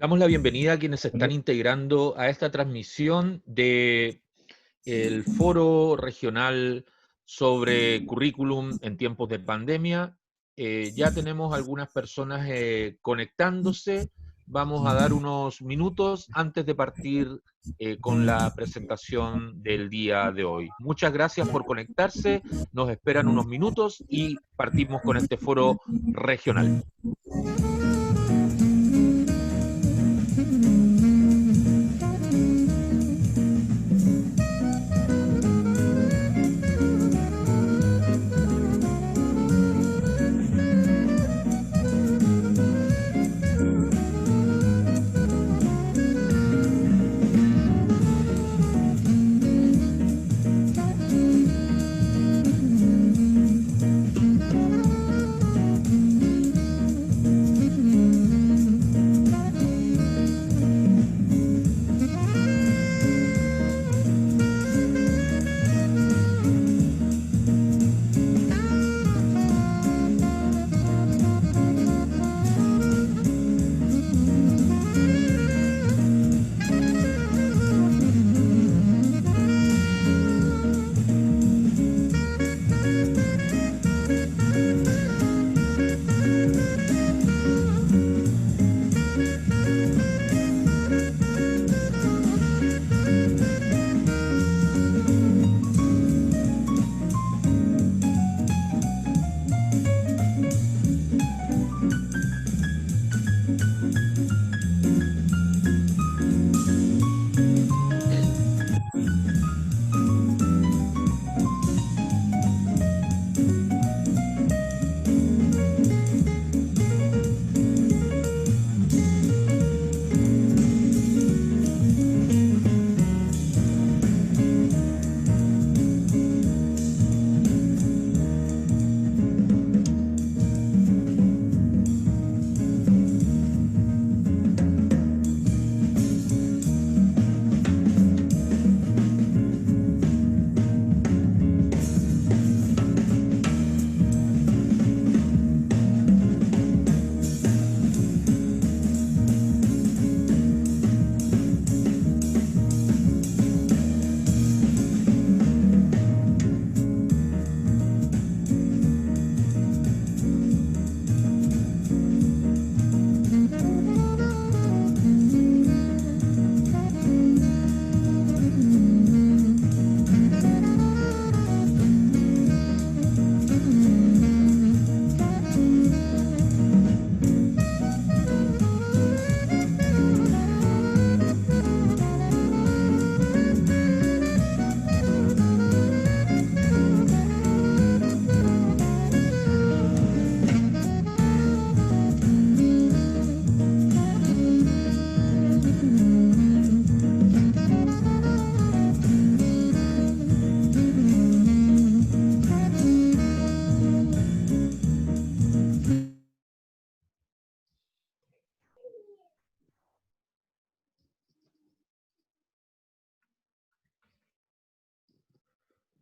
Damos la bienvenida a quienes se están integrando a esta transmisión de el Foro Regional sobre Currículum en tiempos de pandemia. Ya tenemos algunas personas conectándose. Vamos a dar unos minutos antes de partir con la presentación del día de hoy. Muchas gracias por conectarse. Nos esperan unos minutos y partimos con este foro regional.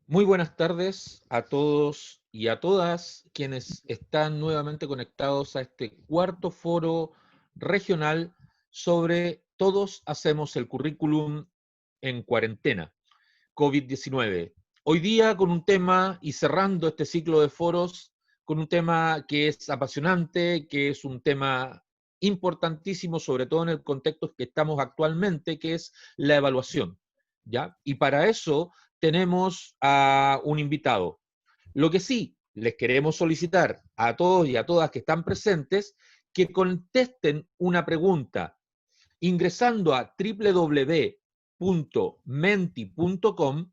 Muy buenas tardes a todos y a todas quienes están nuevamente conectados a este cuarto foro regional sobre Todos hacemos el currículum en cuarentena, COVID-19. Hoy día con un tema y cerrando este ciclo de foros con un tema que es apasionante, que es un tema importantísimo, sobre todo en el contexto que estamos actualmente, que es la evaluación, ¿ya? Y para eso tenemos a un invitado. Lo que sí les queremos solicitar a todos y a todas que están presentes que contesten una pregunta ingresando a www.menti.com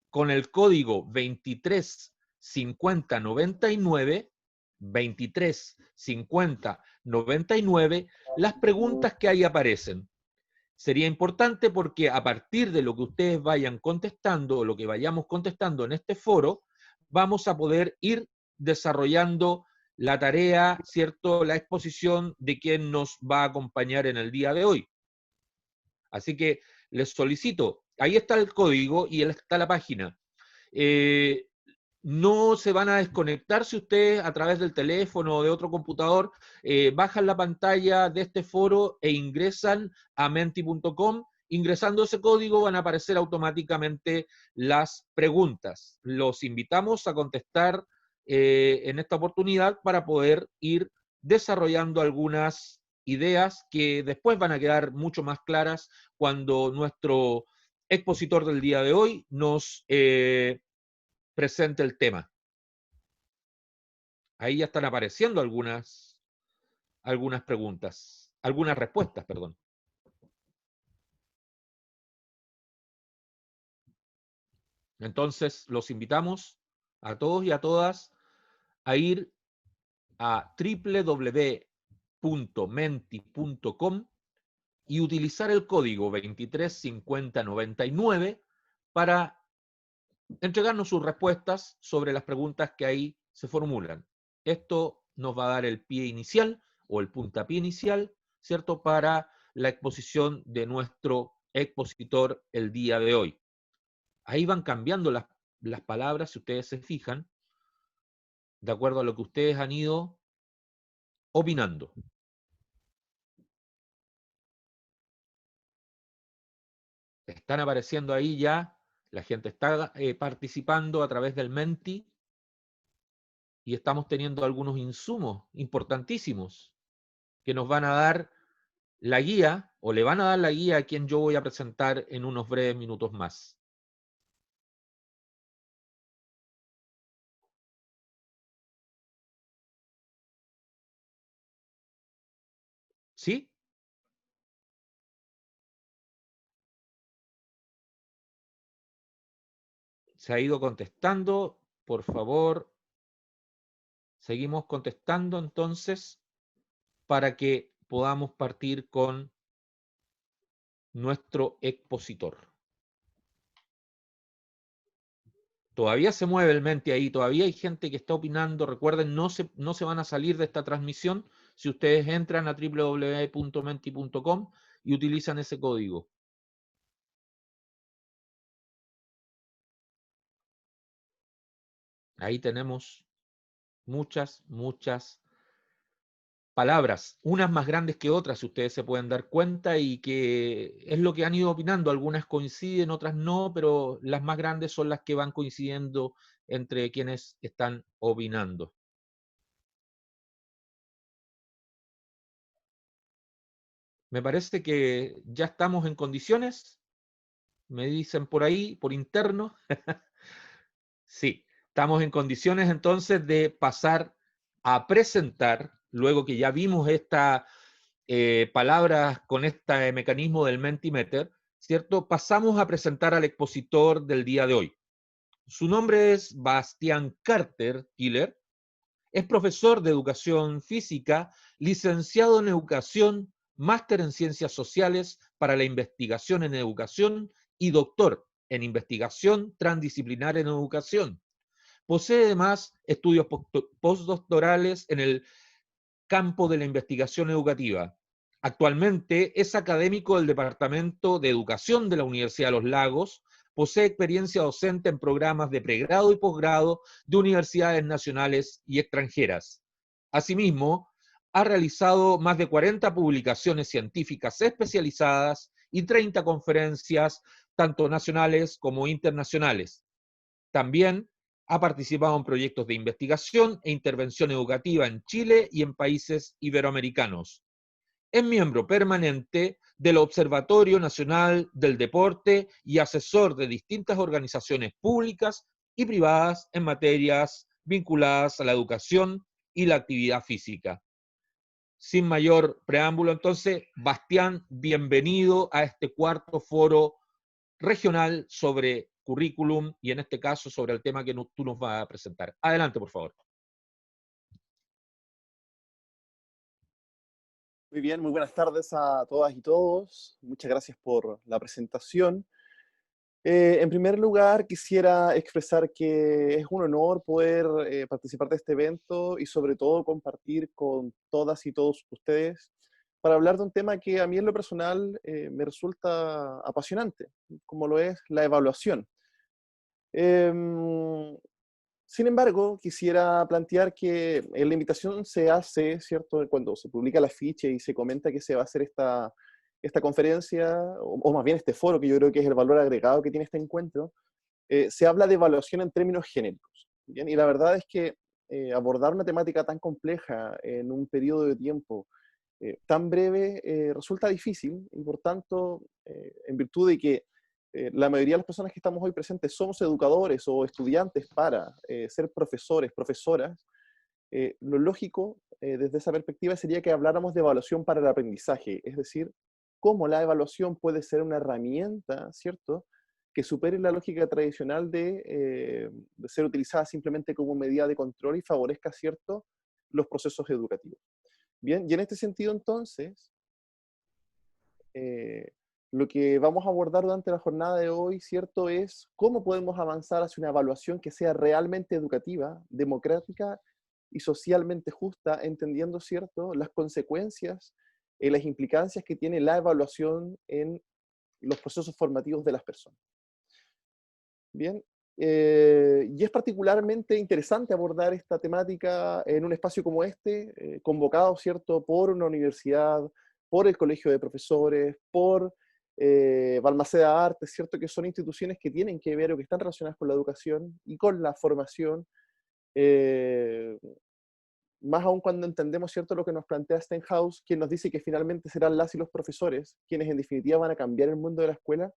con el código 235099, 235099, las preguntas que ahí aparecen. Sería importante porque a partir de lo que ustedes vayan contestando o lo que vayamos contestando en este foro, vamos a poder ir desarrollando la tarea, ¿cierto? La exposición de quien nos va a acompañar en el día de hoy. Así que les solicito, ahí está el código y está la página. no se van a desconectar si ustedes a través del teléfono o de otro computador bajan la pantalla de este foro e ingresan a menti.com. Ingresando ese código van a aparecer automáticamente las preguntas. Los invitamos a contestar en esta oportunidad para poder ir desarrollando algunas ideas que después van a quedar mucho más claras cuando nuestro expositor del día de hoy nos presente el tema. Ahí ya están apareciendo algunas preguntas, algunas respuestas, perdón. Entonces, los invitamos a todos y a todas a ir a www.menti.com y utilizar el código 235099 para entregarnos sus respuestas sobre las preguntas que ahí se formulan. Esto nos va a dar el pie inicial o el puntapié inicial, ¿cierto?, para la exposición de nuestro expositor el día de hoy. Ahí van cambiando las palabras, si ustedes se fijan, de acuerdo a lo que ustedes han ido opinando. Están apareciendo ahí ya, la gente está participando a través del Menti y estamos teniendo algunos insumos importantísimos que nos van a dar la guía, o le van a dar la guía a quien yo voy a presentar en unos breves minutos más. ¿Sí? Se ha ido contestando, por favor. Seguimos contestando entonces para que podamos partir con nuestro expositor. Todavía se mueve el Menti ahí, todavía hay gente que está opinando. Recuerden, no se van a salir de esta transmisión si ustedes entran a www.menti.com y utilizan ese código. Ahí tenemos muchas palabras, unas más grandes que otras, si ustedes se pueden dar cuenta, y que es lo que han ido opinando. Algunas coinciden, otras no, pero las más grandes son las que van coincidiendo entre quienes están opinando. Me parece que ya estamos en condiciones, me dicen por ahí, por interno. Sí, estamos en condiciones entonces de pasar a presentar, luego que ya vimos esta palabras con este mecanismo del Mentimeter, ¿cierto? Pasamos a presentar al expositor del día de hoy. Su nombre es Bastián Carter Killer, es profesor de educación física, licenciado en educación, máster en ciencias sociales para la investigación en educación y doctor en investigación transdisciplinar en educación. Posee además estudios postdoctorales en el campo de la investigación educativa. Actualmente es académico del Departamento de Educación de la Universidad de Los Lagos, posee experiencia docente en programas de pregrado y posgrado de universidades nacionales y extranjeras. Asimismo, ha realizado más de 40 publicaciones científicas especializadas y 30 conferencias, tanto nacionales como internacionales. También ha participado en proyectos de investigación e intervención educativa en Chile y en países iberoamericanos. Es miembro permanente del Observatorio Nacional del Deporte y asesor de distintas organizaciones públicas y privadas en materias vinculadas a la educación y la actividad física. Sin mayor preámbulo, entonces, Bastián, bienvenido a este cuarto foro regional sobre currículum y en este caso sobre el tema que tú nos vas a presentar. Adelante, por favor. Muy bien, muy buenas tardes a todas y todos. Muchas gracias por la presentación. En primer lugar, quisiera expresar que es un honor poder participar de este evento y sobre todo compartir con todas y todos ustedes para hablar de un tema que a mí en lo personal me resulta apasionante, como lo es la evaluación. Sin embargo, quisiera plantear que la invitación se hace, ¿cierto? Cuando se publica el afiche y se comenta que se va a hacer esta conferencia, o más bien este foro, que yo creo que es el valor agregado que tiene este encuentro, se habla de evaluación en términos genéricos. ¿Bien? Y la verdad es que abordar una temática tan compleja en un periodo de tiempo tan breve resulta difícil y por tanto, en virtud de que la mayoría de las personas que estamos hoy presentes somos educadores o estudiantes para ser profesores, profesoras, lo lógico desde esa perspectiva sería que habláramos de evaluación para el aprendizaje, es decir, cómo la evaluación puede ser una herramienta, ¿cierto?, que supere la lógica tradicional de ser utilizada simplemente como medida de control y favorezca, ¿cierto?, los procesos educativos. Bien, y en este sentido entonces, eh, lo que vamos a abordar durante la jornada de hoy, ¿cierto?, es cómo podemos avanzar hacia una evaluación que sea realmente educativa, democrática y socialmente justa, entendiendo, ¿cierto?, las consecuencias y las implicancias que tiene la evaluación en los procesos formativos de las personas. Bien, y es particularmente interesante abordar esta temática en un espacio como este, convocado, ¿cierto?, por una universidad, por el Colegio de Profesores, por Balmaceda Artes, ¿cierto?, que son instituciones que tienen que ver o que están relacionadas con la educación y con la formación, eh, más aún cuando entendemos, ¿cierto?, lo que nos plantea Stenhouse, quien nos dice que finalmente serán las y los profesores quienes en definitiva van a cambiar el mundo de la escuela,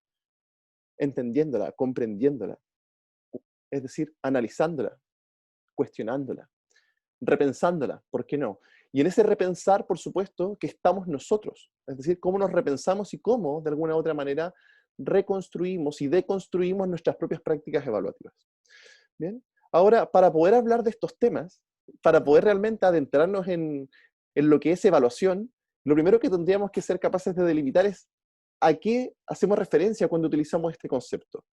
entendiéndola, comprendiéndola, es decir, analizándola, cuestionándola, repensándola, ¿por qué no? Y en ese repensar, por supuesto, que estamos nosotros, es decir, cómo nos repensamos y cómo, de alguna u otra manera, reconstruimos y deconstruimos nuestras propias prácticas evaluativas. Bien, ahora, para poder hablar de estos temas, para poder realmente adentrarnos en lo que es evaluación, lo primero que tendríamos que ser capaces de delimitar es a qué hacemos referencia cuando utilizamos este concepto.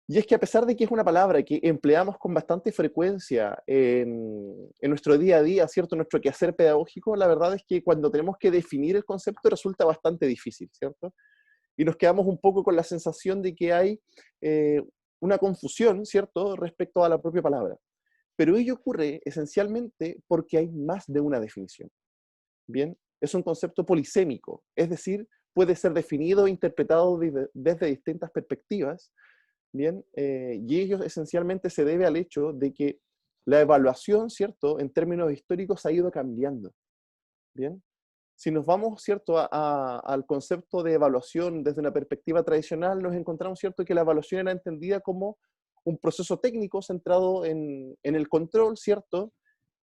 Y es que a pesar de que es una palabra que empleamos con bastante frecuencia en nuestro día a día, ¿cierto? Nuestro quehacer pedagógico, la verdad es que cuando tenemos que definir el concepto resulta bastante difícil, ¿cierto? Y nos quedamos un poco con la sensación de que hay eh, una confusión, ¿cierto?, respecto a la propia palabra. Pero ello ocurre esencialmente porque hay más de una definición. Bien, es un concepto polisémico, es decir, puede ser definido e interpretado desde distintas perspectivas. Bien, y ello esencialmente se debe al hecho de que la evaluación, ¿cierto?, en términos históricos ha ido cambiando. Bien, si nos vamos, ¿cierto?, al concepto de evaluación desde una perspectiva tradicional, nos encontramos, ¿cierto?, que la evaluación era entendida como un proceso técnico centrado en el control, ¿cierto?,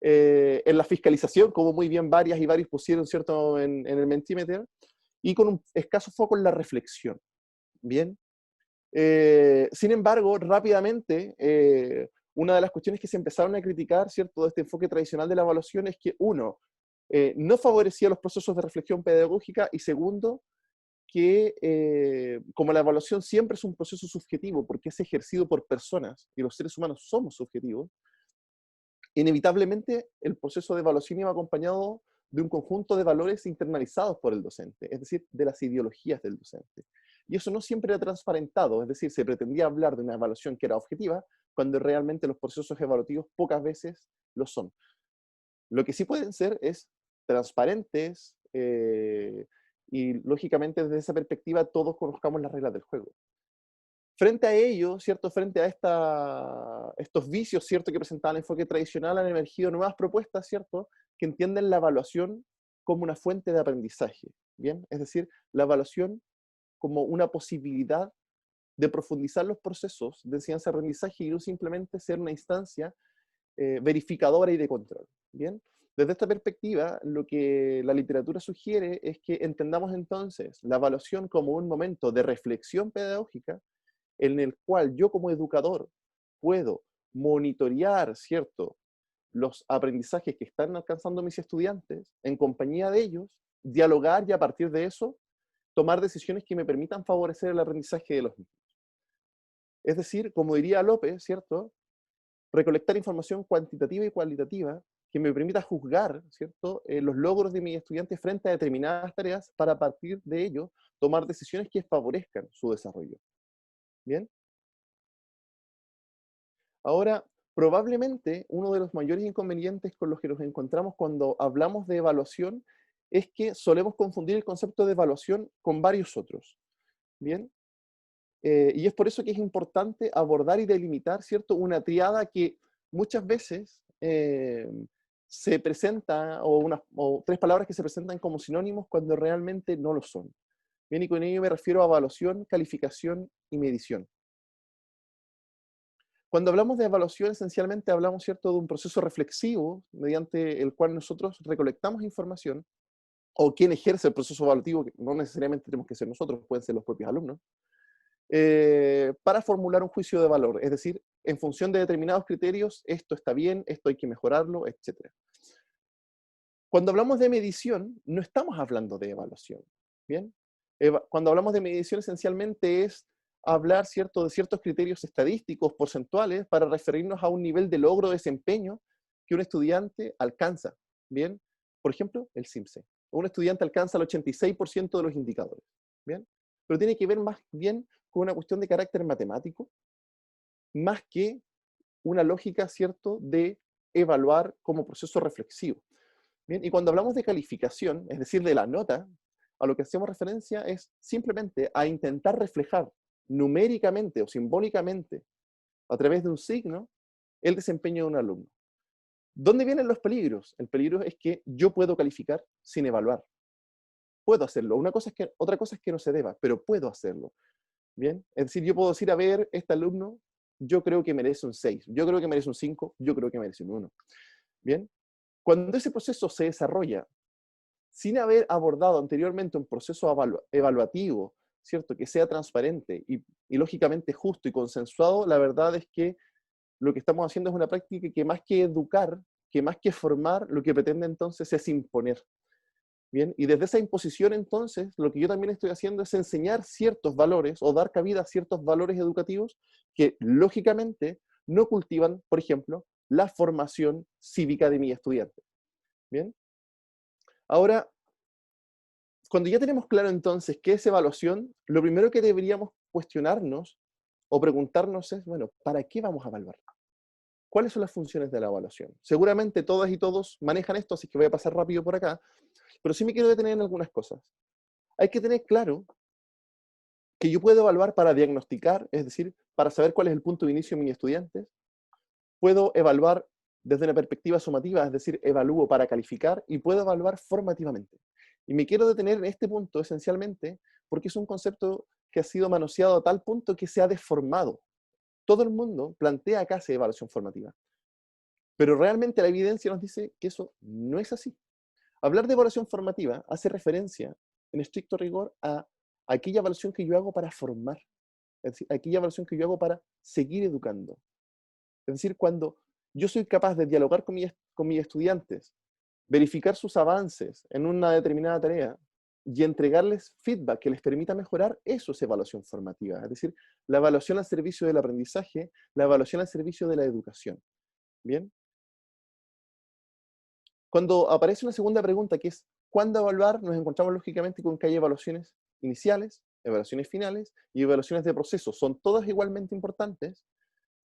en la fiscalización, como muy bien varias y varios pusieron, ¿cierto?, en el Mentimeter, y con un escaso foco en la reflexión. Bien, sin embargo, rápidamente, una de las cuestiones que se empezaron a criticar, ¿cierto?, de este enfoque tradicional de la evaluación es que, uno, no favorecía los procesos de reflexión pedagógica y segundo, que como la evaluación siempre es un proceso subjetivo porque es ejercido por personas y los seres humanos somos subjetivos, inevitablemente el proceso de evaluación iba acompañado de un conjunto de valores internalizados por el docente, es decir, de las ideologías del docente. Y eso no siempre era transparentado, es decir, se pretendía hablar de una evaluación que era objetiva, cuando realmente los procesos evaluativos pocas veces lo son. Lo que sí pueden ser es transparentes y, lógicamente, desde esa perspectiva todos conozcamos las reglas del juego. Frente a ello, ¿cierto? Frente a estos vicios, ¿cierto?, que presentaba el enfoque tradicional, han emergido nuevas propuestas, ¿cierto?, que entienden la evaluación como una fuente de aprendizaje, ¿bien? Es decir, la evaluación como una posibilidad de profundizar los procesos de enseñanza-aprendizaje y no simplemente ser una instancia verificadora y de control, ¿bien? Desde esta perspectiva, lo que la literatura sugiere es que entendamos entonces la evaluación como un momento de reflexión pedagógica en el cual yo como educador puedo monitorear, ¿cierto?, los aprendizajes que están alcanzando mis estudiantes, en compañía de ellos, dialogar y a partir de eso tomar decisiones que me permitan favorecer el aprendizaje de los mismos. Es decir, como diría López, ¿cierto?, recolectar información cuantitativa y cualitativa que me permita juzgar, ¿cierto?, los logros de mis estudiantes frente a determinadas tareas para a partir de ello tomar decisiones que favorezcan su desarrollo. ¿Bien? Ahora, Probablemente uno de los mayores inconvenientes con los que nos encontramos cuando hablamos de evaluación es que solemos confundir el concepto de evaluación con varios otros. ¿Bien? Y es por eso que es importante abordar y delimitar, ¿cierto? Una triada que muchas veces se presenta, o tres palabras que se presentan como sinónimos cuando realmente no lo son. Bien, y con ello me refiero a evaluación, calificación y medición. Cuando hablamos de evaluación, esencialmente hablamos, ¿cierto?, de un proceso reflexivo mediante el cual nosotros recolectamos información, o quien ejerce el proceso evaluativo, que no necesariamente tenemos que ser nosotros, pueden ser los propios alumnos, para formular un juicio de valor, es decir, en función de determinados criterios, esto está bien, esto hay que mejorarlo, etc. Cuando hablamos de medición, no estamos hablando de evaluación, ¿bien? Cuando hablamos de medición, esencialmente es hablar, ¿cierto?, de ciertos criterios estadísticos, porcentuales, para referirnos a un nivel de logro, desempeño que un estudiante alcanza, ¿bien? Por ejemplo, el CIMSE. Un estudiante alcanza el 86% de los indicadores, ¿bien? Pero tiene que ver más bien con una cuestión de carácter matemático, más que una lógica, ¿cierto?, de evaluar como proceso reflexivo. Bien, y cuando hablamos de calificación, es decir, de la nota, a lo que hacemos referencia es simplemente a intentar reflejar numéricamente o simbólicamente, a través de un signo, el desempeño de un alumno. ¿Dónde vienen los peligros? El peligro es que yo puedo calificar sin evaluar. Puedo hacerlo. Otra cosa es que no se deba, pero puedo hacerlo. ¿Bien? Es decir, yo puedo decir, a ver, este alumno, yo creo que merece un 6, yo creo que merece un 5, yo creo que merece un 1. ¿Bien? Cuando ese proceso se desarrolla sin haber abordado anteriormente un proceso evaluativo, ¿cierto?, que sea transparente y lógicamente justo y consensuado, la verdad es que lo que estamos haciendo es una práctica que más que educar, que más que formar, lo que pretende entonces es imponer. Bien, y desde esa imposición entonces, lo que yo también estoy haciendo es enseñar ciertos valores o dar cabida a ciertos valores educativos que lógicamente no cultivan, por ejemplo, la formación cívica de mi estudiante. Bien, ahora, cuando ya tenemos claro entonces qué es evaluación, lo primero que deberíamos cuestionarnos o preguntarnos es, bueno, ¿para qué vamos a evaluar? ¿Cuáles son las funciones de la evaluación? Seguramente todas y todos manejan esto, así que voy a pasar rápido por acá, pero sí me quiero detener en algunas cosas. Hay que tener claro que yo puedo evaluar para diagnosticar, es decir, para saber cuál es el punto de inicio de mis estudiantes. Puedo evaluar desde una perspectiva sumativa, es decir, evalúo para calificar, y puedo evaluar formativamente. Y me quiero detener en este punto esencialmente porque es un concepto que ha sido manoseado a tal punto que se ha deformado. Todo el mundo plantea acá esa evaluación formativa, pero realmente la evidencia nos dice que eso no es así. Hablar de evaluación formativa hace referencia, en estricto rigor, a aquella evaluación que yo hago para formar, es decir, aquella evaluación que yo hago para seguir educando. Es decir, cuando yo soy capaz de dialogar con mis estudiantes, verificar sus avances en una determinada tarea y entregarles feedback que les permita mejorar, eso es evaluación formativa. Es decir, la evaluación al servicio del aprendizaje, la evaluación al servicio de la educación. ¿Bien? Cuando aparece una segunda pregunta, que es ¿cuándo evaluar?, nos encontramos lógicamente con que hay evaluaciones iniciales, evaluaciones finales y evaluaciones de proceso. Son todas igualmente importantes,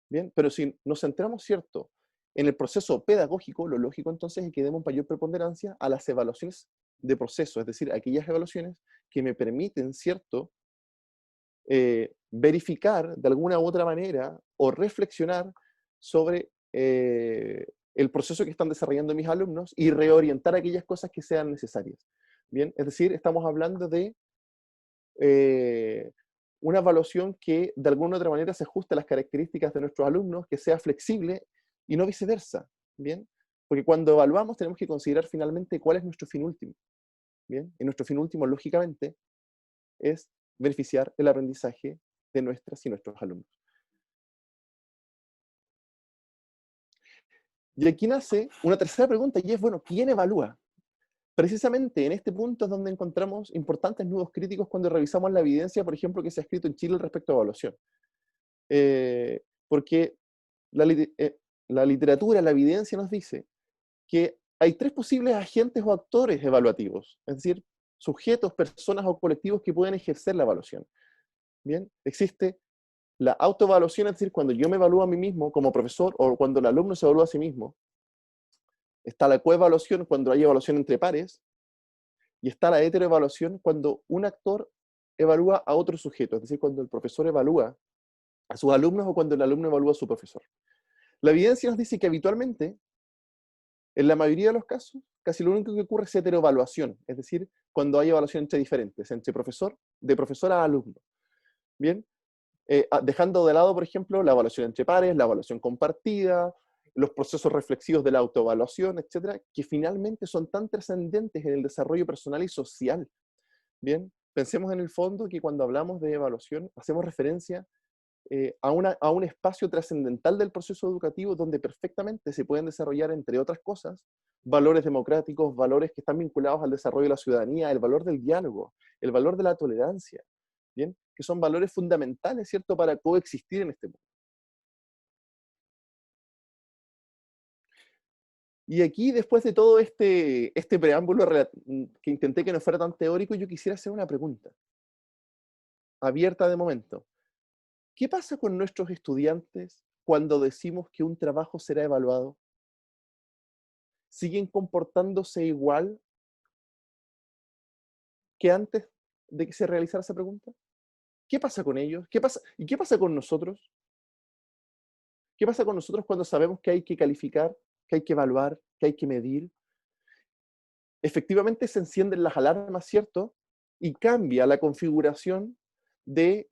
¿bien? Pero si nos centramos, ¿cierto?, en el proceso pedagógico, lo lógico entonces es que demos mayor preponderancia a las evaluaciones de proceso, es decir, aquellas evaluaciones que me permiten, ¿cierto?, verificar de alguna u otra manera o reflexionar sobre el proceso que están desarrollando mis alumnos y reorientar aquellas cosas que sean necesarias. Bien, es decir, estamos hablando de eh, una evaluación que de alguna u otra manera se ajuste a las características de nuestros alumnos, que sea flexible y no viceversa. Bien, porque cuando evaluamos tenemos que considerar finalmente cuál es nuestro fin último. Bien, y nuestro fin último, lógicamente, es beneficiar el aprendizaje de nuestras y nuestros alumnos. Y aquí nace una tercera pregunta, y es, bueno, ¿quién evalúa? Precisamente en este punto es donde encontramos importantes nudos críticos cuando revisamos la evidencia, por ejemplo, que se ha escrito en Chile respecto a evaluación. Porque la literatura, la evidencia nos dice que hay tres posibles agentes o actores evaluativos, es decir, sujetos, personas o colectivos que pueden ejercer la evaluación. Bien, existe la autoevaluación, es decir, cuando yo me evalúo a mí mismo como profesor, o cuando el alumno se evalúa a sí mismo. Está la coevaluación cuando hay evaluación entre pares, y está la heteroevaluación cuando un actor evalúa a otro sujeto, es decir, cuando el profesor evalúa a sus alumnos o cuando el alumno evalúa a su profesor. La evidencia nos dice que habitualmente, en la mayoría de los casos, casi lo único que ocurre es heteroevaluación, es decir, cuando hay evaluación entre diferentes, entre profesor, de profesor a alumno. Bien, dejando de lado, por ejemplo, la evaluación entre pares, la evaluación compartida, los procesos reflexivos de la autoevaluación, etcétera, que finalmente son tan trascendentes en el desarrollo personal y social. Bien, pensemos en el fondo que cuando hablamos de evaluación hacemos referencia a un espacio trascendental del proceso educativo donde perfectamente se pueden desarrollar, entre otras cosas, valores democráticos, valores que están vinculados al desarrollo de la ciudadanía, el valor del diálogo, el valor de la tolerancia, ¿bien? Que son valores fundamentales, ¿cierto?, para coexistir en este mundo. Y aquí, después de todo este preámbulo que intenté que no fuera tan teórico, yo quisiera hacer una pregunta, abierta de momento. ¿Qué pasa con nuestros estudiantes cuando decimos que un trabajo será evaluado? ¿Siguen comportándose igual que antes de que se realizara esa pregunta? ¿Qué pasa con ellos? ¿Qué pasa? ¿Y qué pasa con nosotros? ¿Qué pasa con nosotros cuando sabemos que hay que calificar, que hay que evaluar, que hay que medir? Efectivamente se encienden las alarmas, ¿cierto? Y cambia la configuración de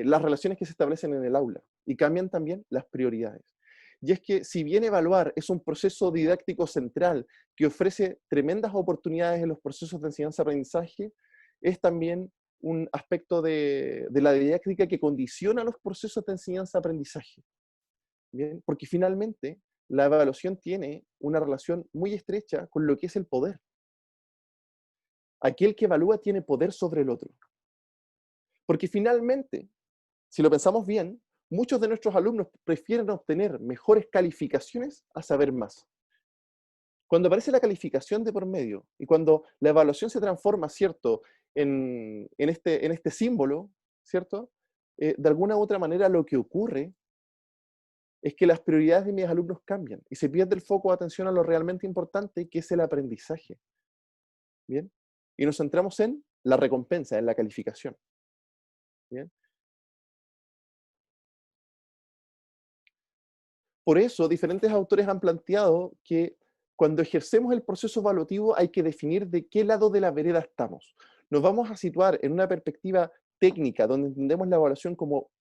las relaciones que se establecen en el aula. Y cambian también las prioridades. Y es que si bien evaluar es un proceso didáctico central que ofrece tremendas oportunidades en los procesos de enseñanza-aprendizaje, es también un aspecto de la didáctica que condiciona los procesos de enseñanza-aprendizaje. ¿Bien? Porque finalmente la evaluación tiene una relación muy estrecha con lo que es el poder. Aquel que evalúa tiene poder sobre el otro. Porque finalmente, si lo pensamos bien, muchos de nuestros alumnos prefieren obtener mejores calificaciones a saber más. Cuando aparece la calificación de por medio y cuando la evaluación se transforma, ¿cierto?, en este símbolo, ¿cierto?, de alguna u otra manera lo que ocurre es que las prioridades de mis alumnos cambian y se pierde el foco de atención a lo realmente importante, que es el aprendizaje. ¿Bien? Y nos centramos en la recompensa, en la calificación. ¿Bien? Por eso, diferentes autores han planteado que cuando ejercemos el proceso evaluativo hay que definir de qué lado de la vereda estamos. Nos vamos a situar en una perspectiva técnica, donde entendemos la evaluación como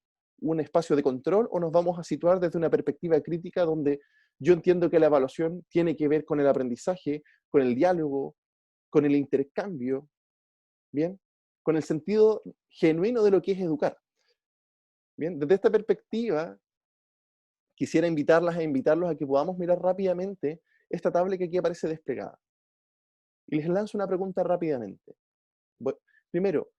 un espacio de control, o nos vamos a situar desde una perspectiva crítica, donde yo entiendo que la evaluación tiene que ver con el aprendizaje, con el diálogo, con el intercambio, ¿bien? Con el sentido genuino de lo que es educar. Bien, desde esta perspectiva, quisiera invitarlas e invitarlos a que podamos mirar rápidamente esta tabla que aquí aparece desplegada. Y les lanzo una pregunta rápidamente. Primero,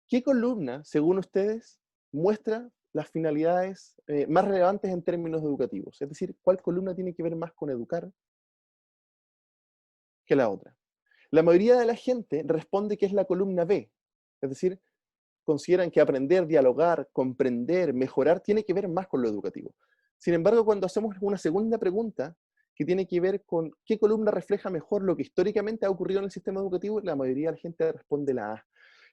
¿qué columna, según ustedes, muestra las finalidades más relevantes en términos educativos? Es decir, ¿cuál columna tiene que ver más con educar que la otra? La mayoría de la gente responde que es la columna B, es decir, consideran que aprender, dialogar, comprender, mejorar, tiene que ver más con lo educativo. Sin embargo, cuando hacemos una segunda pregunta, que tiene que ver con qué columna refleja mejor lo que históricamente ha ocurrido en el sistema educativo, la mayoría de la gente responde la A.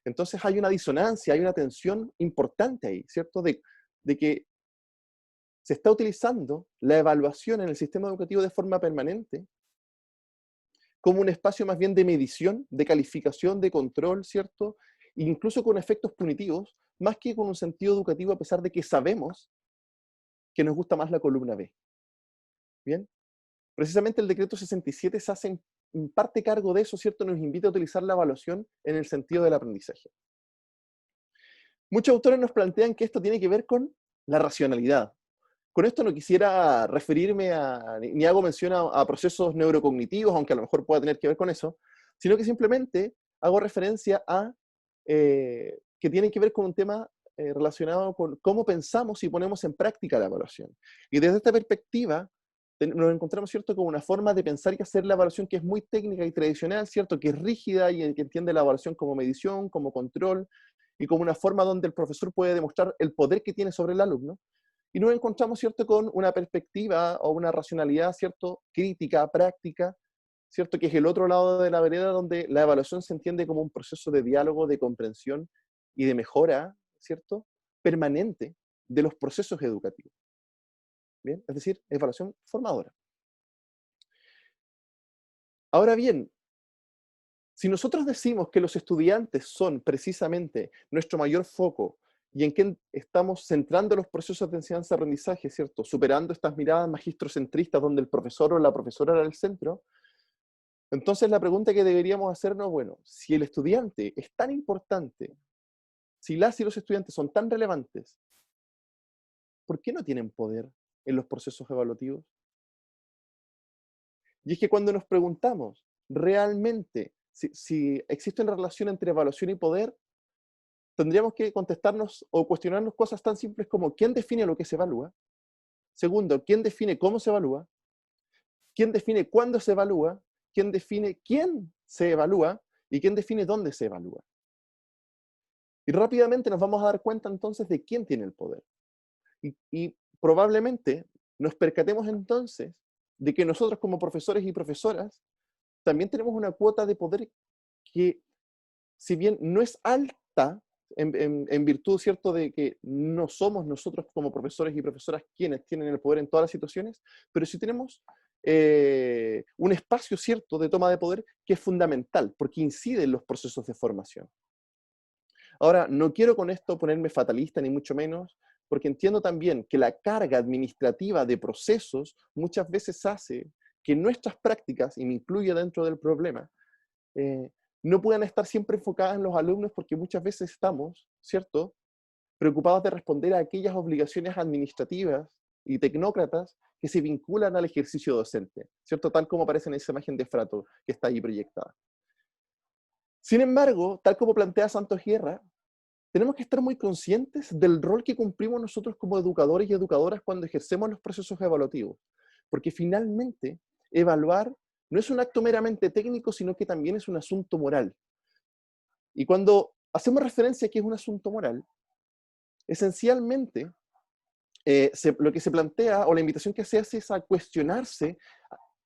Entonces hay una disonancia, hay una tensión importante ahí, ¿cierto? De que se está utilizando la evaluación en el sistema educativo de forma permanente como un espacio más bien de medición, de calificación, de control, ¿cierto? Incluso con efectos punitivos, más que con un sentido educativo, a pesar de que sabemos que nos gusta más la columna B. ¿Bien? Precisamente el decreto 67 se hace en parte cargo de eso, ¿cierto? Nos invita a utilizar la evaluación en el sentido del aprendizaje. Muchos autores nos plantean que esto tiene que ver con la racionalidad. Con esto no quisiera referirme ni hago mención a procesos neurocognitivos, aunque a lo mejor pueda tener que ver con eso, sino que simplemente hago referencia a que tiene que ver con un tema relacionado con cómo pensamos y ponemos en práctica la evaluación. Y desde esta perspectiva, nos encontramos, ¿cierto?, con una forma de pensar y hacer la evaluación que es muy técnica y tradicional, ¿cierto?, que es rígida y que entiende la evaluación como medición, como control, y como una forma donde el profesor puede demostrar el poder que tiene sobre el alumno. Y nos encontramos, ¿cierto?, con una perspectiva o una racionalidad, ¿cierto?, crítica, práctica, ¿cierto?, que es el otro lado de la vereda, donde la evaluación se entiende como un proceso de diálogo, de comprensión y de mejora, ¿cierto?, permanente de los procesos educativos. ¿Bien? Es decir, evaluación formadora. Ahora bien, si nosotros decimos que los estudiantes son precisamente nuestro mayor foco y en quien estamos centrando los procesos de enseñanza-aprendizaje, ¿cierto?, superando estas miradas magistrocentristas donde el profesor o la profesora era el centro, entonces la pregunta que deberíamos hacernos, bueno, si el estudiante es tan importante, si las y los estudiantes son tan relevantes, ¿por qué no tienen poder en los procesos evaluativos? Y es que cuando nos preguntamos realmente si existe una relación entre evaluación y poder, tendríamos que contestarnos o cuestionarnos cosas tan simples como ¿quién define lo que se evalúa? Segundo, ¿quién define cómo se evalúa? ¿Quién define cuándo se evalúa? ¿Quién define quién se evalúa? ¿Y quién define dónde se evalúa? Y rápidamente nos vamos a dar cuenta entonces de quién tiene el poder. Y probablemente nos percatemos entonces de que nosotros como profesores y profesoras también tenemos una cuota de poder que, si bien no es alta, en virtud, ¿cierto?, de que no somos nosotros como profesores y profesoras quienes tienen el poder en todas las situaciones, pero sí tenemos un espacio, ¿cierto?, de toma de poder que es fundamental, porque incide en los procesos de formación. Ahora, no quiero con esto ponerme fatalista, ni mucho menos, porque entiendo también que la carga administrativa de procesos muchas veces hace que nuestras prácticas, y me incluye dentro del problema, eh, no puedan estar siempre enfocadas en los alumnos porque muchas veces estamos, ¿cierto?, preocupados de responder a aquellas obligaciones administrativas y tecnócratas que se vinculan al ejercicio docente, ¿cierto?, tal como aparece en esa imagen de Frato que está ahí proyectada. Sin embargo, tal como plantea Santos Guerra, tenemos que estar muy conscientes del rol que cumplimos nosotros como educadores y educadoras cuando ejercemos los procesos evaluativos, porque finalmente evaluar no es un acto meramente técnico, sino que también es un asunto moral. Y cuando hacemos referencia a que es un asunto moral, esencialmente lo que se plantea o la invitación que se hace es a cuestionarse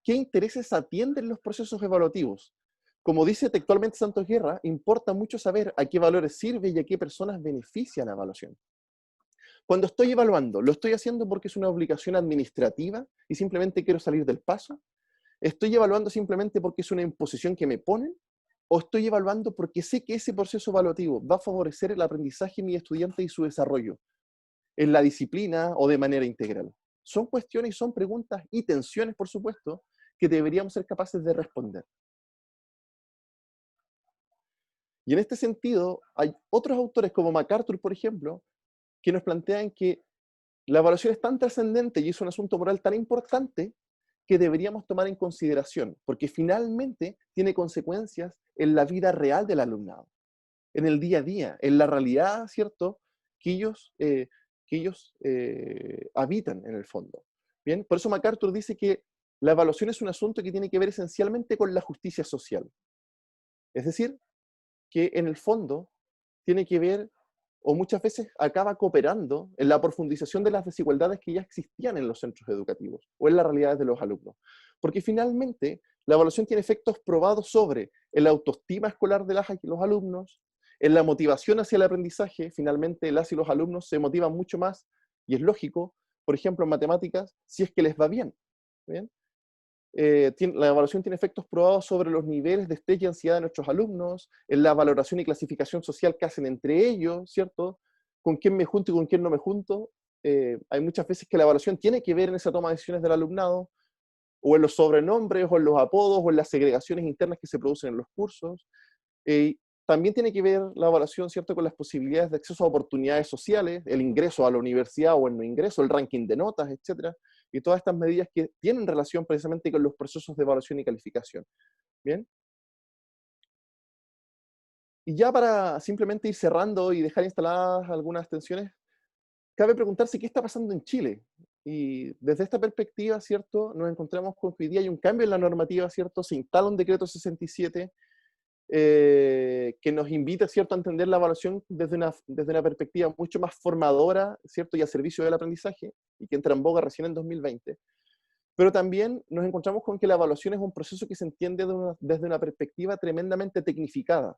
qué intereses atienden los procesos evaluativos. Como dice textualmente Santos Guerra, importa mucho saber a qué valores sirve y a qué personas beneficia la evaluación. Cuando estoy evaluando, ¿lo estoy haciendo porque es una obligación administrativa y simplemente quiero salir del paso? ¿Estoy evaluando simplemente porque es una imposición que me ponen? ¿O estoy evaluando porque sé que ese proceso evaluativo va a favorecer el aprendizaje de mi estudiante y su desarrollo en la disciplina o de manera integral? Son cuestiones y son preguntas y tensiones, por supuesto, que deberíamos ser capaces de responder. Y en este sentido, hay otros autores como MacArthur, por ejemplo, que nos plantean que la evaluación es tan trascendente y es un asunto moral tan importante que deberíamos tomar en consideración, porque finalmente tiene consecuencias en la vida real del alumnado, en el día a día, en la realidad, ¿cierto?, que ellos habitan en el fondo. Bien, por eso MacArthur dice que la evaluación es un asunto que tiene que ver esencialmente con la justicia social. Es decir, que en el fondo tiene que ver, o muchas veces acaba cooperando en la profundización de las desigualdades que ya existían en los centros educativos o en las realidades de los alumnos. Porque finalmente la evaluación tiene efectos probados sobre la autoestima escolar de las y los alumnos, en la motivación hacia el aprendizaje. Finalmente las y los alumnos se motivan mucho más, y es lógico, por ejemplo en matemáticas, si es que les va bien. ¿Bien? La evaluación tiene efectos probados sobre los niveles de estrés y ansiedad de nuestros alumnos, en la valoración y clasificación social que hacen entre ellos, ¿cierto? Con quién me junto y con quién no me junto. Hay muchas veces que la evaluación tiene que ver en esa toma de decisiones del alumnado, o en los sobrenombres, o en los apodos, o en las segregaciones internas que se producen en los cursos. También tiene que ver la evaluación, ¿cierto?, con las posibilidades de acceso a oportunidades sociales, el ingreso a la universidad o el no ingreso, el ranking de notas, etcétera, y todas estas medidas que tienen relación precisamente con los procesos de evaluación y calificación. ¿Bien? Y ya para simplemente ir cerrando y dejar instaladas algunas tensiones, cabe preguntarse qué está pasando en Chile. Y desde esta perspectiva, ¿cierto?, nos encontramos con que hoy día hay un cambio en la normativa, ¿cierto? Se instala un decreto 67 que nos invita, ¿cierto?, a entender la evaluación desde una perspectiva mucho más formadora, ¿cierto?, y al servicio del aprendizaje, y que entra en boga recién en 2020. Pero también nos encontramos con que la evaluación es un proceso que se entiende desde una perspectiva tremendamente tecnificada.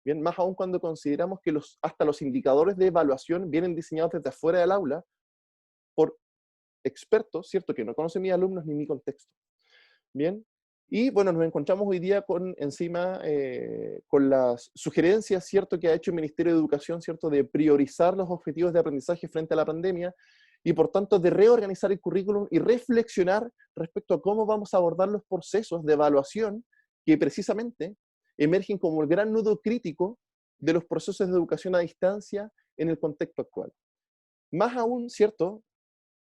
Bien, más aún cuando consideramos que hasta los indicadores de evaluación vienen diseñados desde afuera del aula por expertos, ¿cierto?, que no conocen mis alumnos ni mi contexto. Bien, y bueno, nos encontramos hoy día con las sugerencias, ¿cierto?, que ha hecho el Ministerio de Educación, ¿cierto?, de priorizar los objetivos de aprendizaje frente a la pandemia y por tanto de reorganizar el currículum y reflexionar respecto a cómo vamos a abordar los procesos de evaluación que precisamente emergen como el gran nudo crítico de los procesos de educación a distancia en el contexto actual. Más aún, ¿cierto?,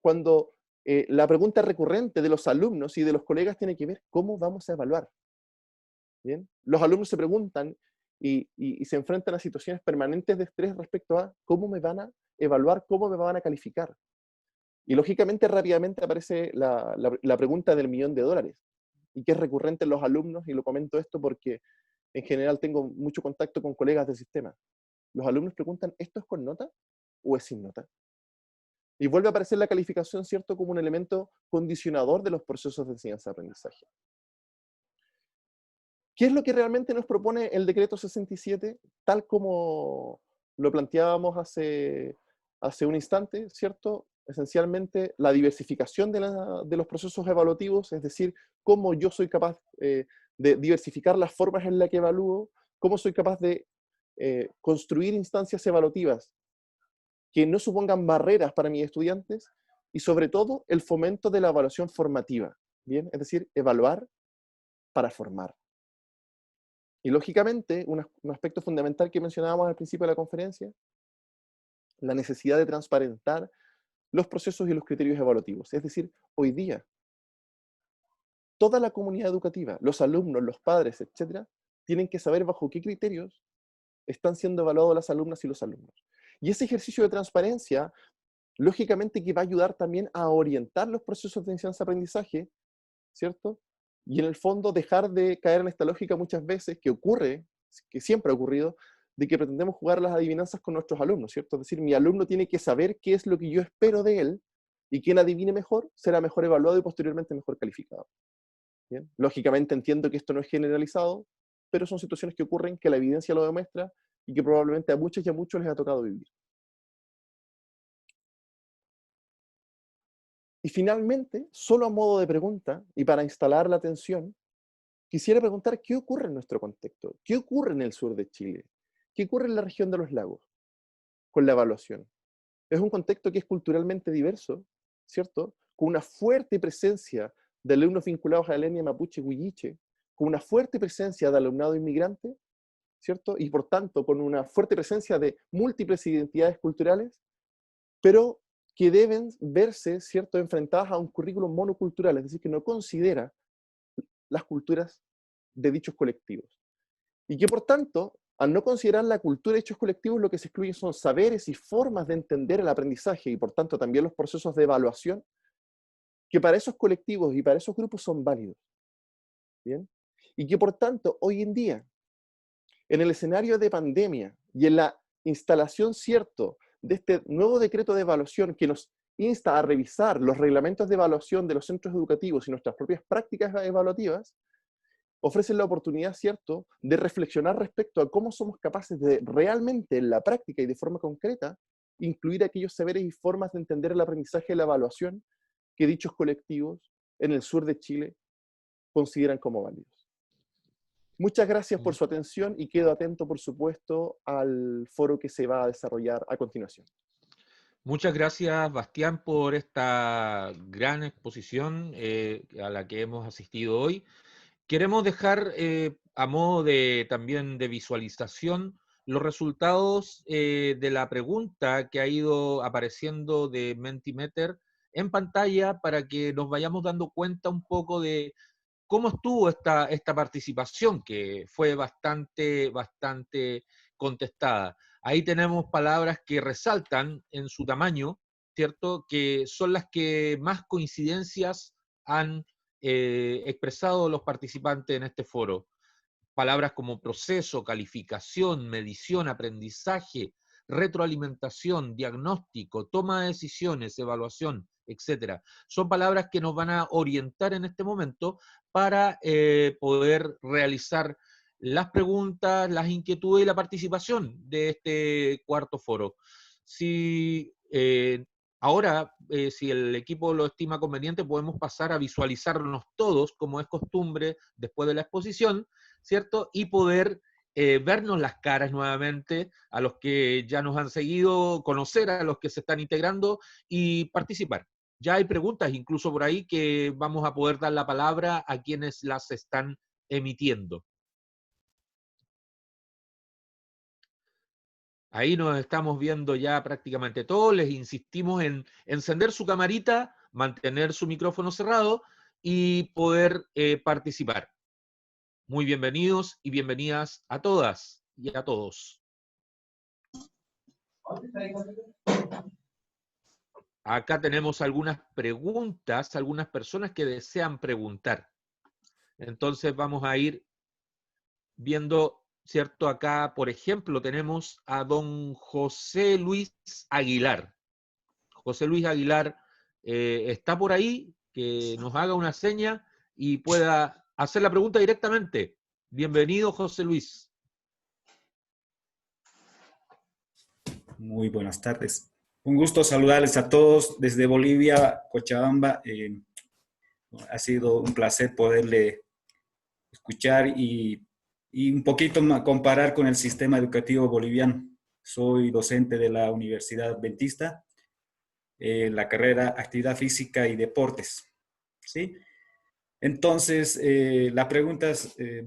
cuando la pregunta recurrente de los alumnos y de los colegas tiene que ver cómo vamos a evaluar. ¿Bien? Los alumnos se preguntan y se enfrentan a situaciones permanentes de estrés respecto a cómo me van a evaluar, cómo me van a calificar. Y lógicamente rápidamente aparece la pregunta del $1.000.000, y que es recurrente en los alumnos, y lo comento esto porque en general tengo mucho contacto con colegas del sistema. Los alumnos preguntan, ¿esto es con nota o es sin nota? Y vuelve a aparecer la calificación, ¿cierto?, como un elemento condicionador de los procesos de enseñanza-aprendizaje. ¿Qué es lo que realmente nos propone el decreto 67, tal como lo planteábamos hace un instante, ¿cierto? Esencialmente la diversificación de los procesos evaluativos, es decir, cómo yo soy capaz de diversificar las formas en las que evalúo, cómo soy capaz de construir instancias evaluativas que no supongan barreras para mis estudiantes, y sobre todo el fomento de la evaluación formativa, ¿bien? Es decir, evaluar para formar. Y lógicamente, un aspecto fundamental que mencionábamos al principio de la conferencia, la necesidad de transparentar los procesos y los criterios evaluativos. Es decir, hoy día, toda la comunidad educativa, los alumnos, los padres, etcétera, tienen que saber bajo qué criterios están siendo evaluados las alumnas y los alumnos. Y ese ejercicio de transparencia, lógicamente que va a ayudar también a orientar los procesos de enseñanza-aprendizaje, ¿cierto? Y en el fondo dejar de caer en esta lógica muchas veces que ocurre, que siempre ha ocurrido, de que pretendemos jugar las adivinanzas con nuestros alumnos, ¿cierto? Es decir, mi alumno tiene que saber qué es lo que yo espero de él, y quien adivine mejor será mejor evaluado y posteriormente mejor calificado. ¿Bien? Lógicamente entiendo que esto no es generalizado, pero son situaciones que ocurren, que la evidencia lo demuestra y que probablemente a muchos y a muchos les ha tocado vivir. Y finalmente, solo a modo de pregunta y para instalar la atención, quisiera preguntar qué ocurre en nuestro contexto, qué ocurre en el sur de Chile, qué ocurre en la región de los lagos con la evaluación. Es un contexto que es culturalmente diverso, ¿cierto? Con una fuerte presencia de alumnos vinculados a la etnia mapuche huilliche, con una fuerte presencia de alumnado inmigrante, ¿cierto? Y por tanto, con una fuerte presencia de múltiples identidades culturales, pero que deben verse, ¿cierto?, enfrentadas a un currículum monocultural, es decir, que no considera las culturas de dichos colectivos. Y que por tanto, al no considerar la cultura de hechos colectivos, lo que se excluye son saberes y formas de entender el aprendizaje y por tanto también los procesos de evaluación, que para esos colectivos y para esos grupos son válidos. ¿Bien? Y que por tanto, hoy en día, en el escenario de pandemia y en la instalación, cierto, de este nuevo decreto de evaluación que nos insta a revisar los reglamentos de evaluación de los centros educativos y nuestras propias prácticas evaluativas, ofrecen la oportunidad, ¿cierto?, de reflexionar respecto a cómo somos capaces de realmente, en la práctica y de forma concreta, incluir aquellos saberes y formas de entender el aprendizaje y la evaluación que dichos colectivos en el sur de Chile consideran como válidos. Muchas gracias por su atención y quedo atento, por supuesto, al foro que se va a desarrollar a continuación. Muchas gracias, Bastián, por esta gran exposición a la que hemos asistido hoy. Queremos dejar a modo de también de visualización los resultados de la pregunta que ha ido apareciendo de Mentimeter en pantalla para que nos vayamos dando cuenta un poco de cómo estuvo esta participación, que fue bastante contestada. Ahí tenemos palabras que resaltan en su tamaño, ¿cierto? Que son las que más coincidencias han expresado los participantes en este foro. palabras como proceso, calificación, medición, aprendizaje, retroalimentación, diagnóstico, toma de decisiones, evaluación, etcétera. Son palabras que nos van a orientar en este momento para poder realizar las preguntas, las inquietudes y la participación de este cuarto foro. Si ahora, si el equipo lo estima conveniente, podemos pasar a visualizarnos todos, como es costumbre, después de la exposición, ¿cierto? Y poder vernos las caras nuevamente a los que ya nos han seguido, conocer a los que se están integrando y participar. Ya hay preguntas incluso por ahí que vamos a poder dar la palabra a quienes las están emitiendo. Ahí nos estamos viendo ya prácticamente todos. Les insistimos en encender su camarita, mantener su micrófono cerrado y poder participar. Muy bienvenidos y bienvenidas a todas y a todos. Acá tenemos algunas preguntas, algunas personas que desean preguntar. Entonces vamos a ir viendo, ¿cierto? Acá, por ejemplo, tenemos a don José Luis Aguilar. José Luis Aguilar está por ahí, que nos haga una seña y pueda hacer la pregunta directamente. Bienvenido, José Luis. Muy buenas tardes. Un gusto saludarles a todos desde Bolivia, Cochabamba. Ha sido un placer poderle escuchar y un poquito comparar con el sistema educativo boliviano. Soy docente de la Universidad Adventista, la carrera Actividad Física y Deportes, ¿sí? Entonces, la pregunta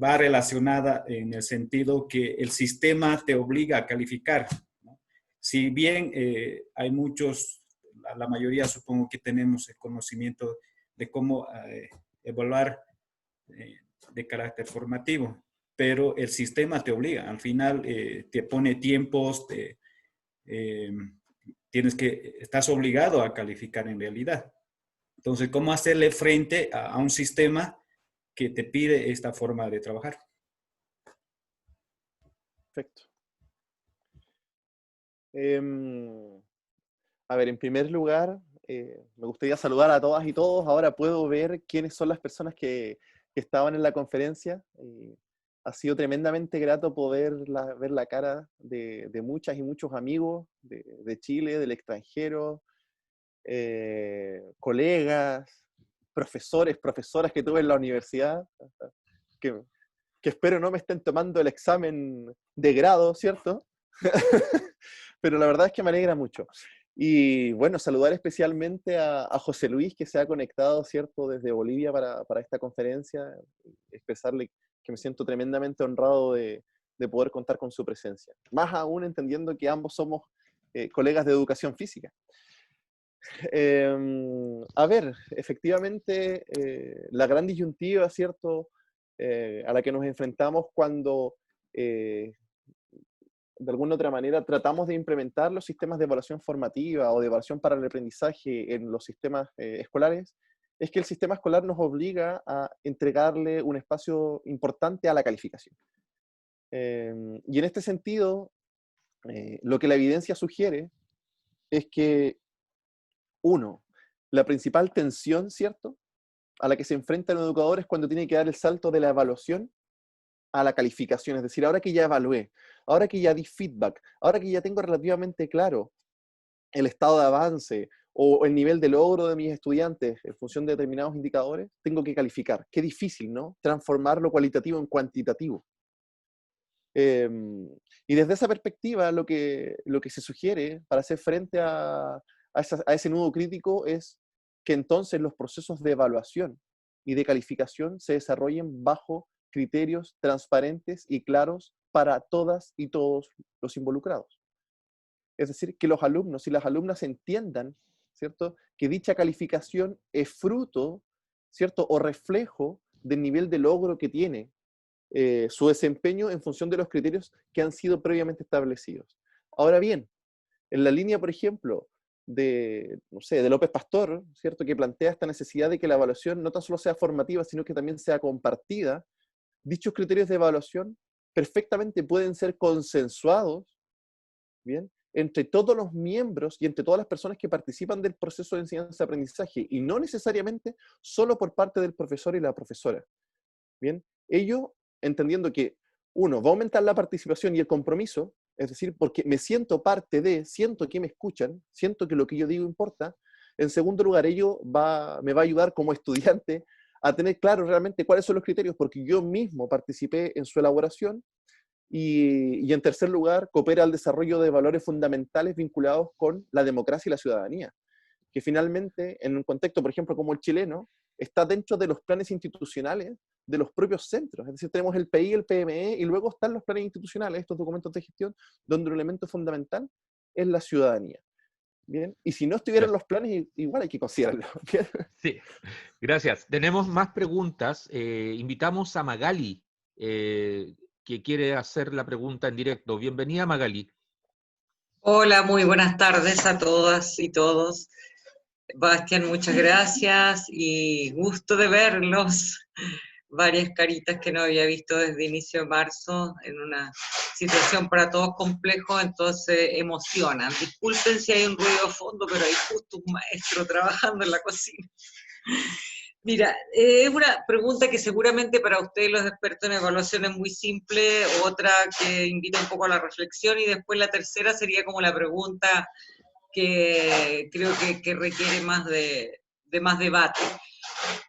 va relacionada en el sentido que el sistema te obliga a calificar, ¿no? Si bien hay muchos, la mayoría supongo que tenemos el conocimiento de cómo evaluar de carácter formativo, pero el sistema te obliga, al final te pone tiempos, eh, estás obligado a calificar en realidad. Entonces, ¿cómo hacerle frente a un sistema que te pide esta forma de trabajar? Perfecto. A ver, en primer lugar, me gustaría saludar a todas y todos. Ahora puedo ver quiénes son las personas que estaban en la conferencia. Ha sido tremendamente grato poder ver la cara de muchas y muchos amigos de Chile, del extranjero, colegas, profesores, profesoras que tuve en la universidad, que, que espero no me estén tomando el examen de grado, ¿cierto? Pero la verdad es que me alegra mucho. Y bueno, saludar especialmente a José Luis, que se ha conectado, ¿cierto?, desde Bolivia para esta conferencia. Expresarle que me siento tremendamente honrado de poder contar con su presencia. Más aún entendiendo que ambos somos colegas de educación física. A ver, efectivamente, la gran disyuntiva, ¿cierto?, a la que nos enfrentamos cuando de alguna otra manera tratamos de implementar los sistemas de evaluación formativa o de evaluación para el aprendizaje en los sistemas escolares, es que el sistema escolar nos obliga a entregarle un espacio importante a la calificación. Y en este sentido, lo que la evidencia sugiere es que, uno, la principal tensión, ¿cierto?, a la que se enfrenta el educador es cuando tiene que dar el salto de la evaluación a la calificación. Es decir, ahora que ya evalué, ahora que ya di feedback, ahora que ya tengo relativamente claro el estado de avance o el nivel de logro de mis estudiantes en función de determinados indicadores, tengo que calificar. Qué difícil, ¿no? Transformar lo cualitativo en cuantitativo. Y desde esa perspectiva, lo que se sugiere para hacer frente a ese nudo crítico es que entonces los procesos de evaluación y de calificación se desarrollen bajo criterios transparentes y claros para todas y todos los involucrados. Es decir, que los alumnos y las alumnas entiendan, ¿cierto?, que dicha calificación es fruto, ¿cierto?, o reflejo del nivel de logro que tiene su desempeño en función de los criterios que han sido previamente establecidos. Ahora bien, en la línea, por ejemplo, no sé, de López Pastor, ¿cierto?, que plantea esta necesidad de que la evaluación no tan solo sea formativa, sino que también sea compartida. dichos criterios de evaluación perfectamente pueden ser consensuados, ¿bien?, entre todos los miembros y entre todas las personas que participan del proceso de enseñanza-aprendizaje, y no necesariamente solo por parte del profesor y la profesora. Bien, ello entendiendo que, uno, va a aumentar la participación y el compromiso, es decir, porque me siento parte de, siento que me escuchan, siento que lo que yo digo importa. En segundo lugar, ello me va a ayudar como estudiante a tener claro realmente cuáles son los criterios, porque yo mismo participé en su elaboración. Y en tercer lugar, coopera al desarrollo de valores fundamentales vinculados con la democracia y la ciudadanía, que finalmente, en un contexto, por ejemplo, como el chileno, está dentro de los planes institucionales de los propios centros. Es decir, tenemos el PI, el PME, y luego están los planes institucionales, estos documentos de gestión, donde un elemento fundamental es la ciudadanía. Bien, y si no estuvieran los planes, igual hay que considerarlo. ¿Bien? Sí, gracias. Tenemos más preguntas. Invitamos a Magali, que quiere hacer la pregunta en directo. Bienvenida, Magali. Hola, muy buenas tardes a todas y todos. Bastián, muchas gracias y gusto de verlos. Varias caritas que no había visto desde inicio de marzo en una situación para todos complejo, entonces emocionan. Disculpen si hay un ruido de fondo, pero hay justo un maestro trabajando en la cocina. Mira, es una pregunta que seguramente para ustedes los expertos en evaluación es muy simple, otra que invita un poco a la reflexión, y después la tercera sería como la pregunta que creo que requiere más de más debate.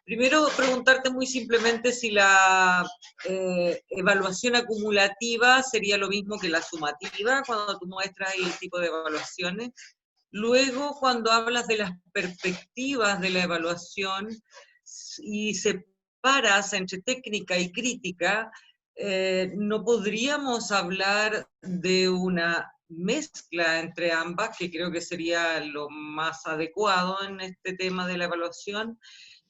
Primero, preguntarte muy simplemente si la evaluación acumulativa sería lo mismo que la sumativa, cuando tú muestras el tipo de evaluaciones. Luego, cuando hablas de las perspectivas de la evaluación y separas entre técnica y crítica, ¿no podríamos hablar de una mezcla entre ambas, que creo que sería lo más adecuado en este tema de la evaluación?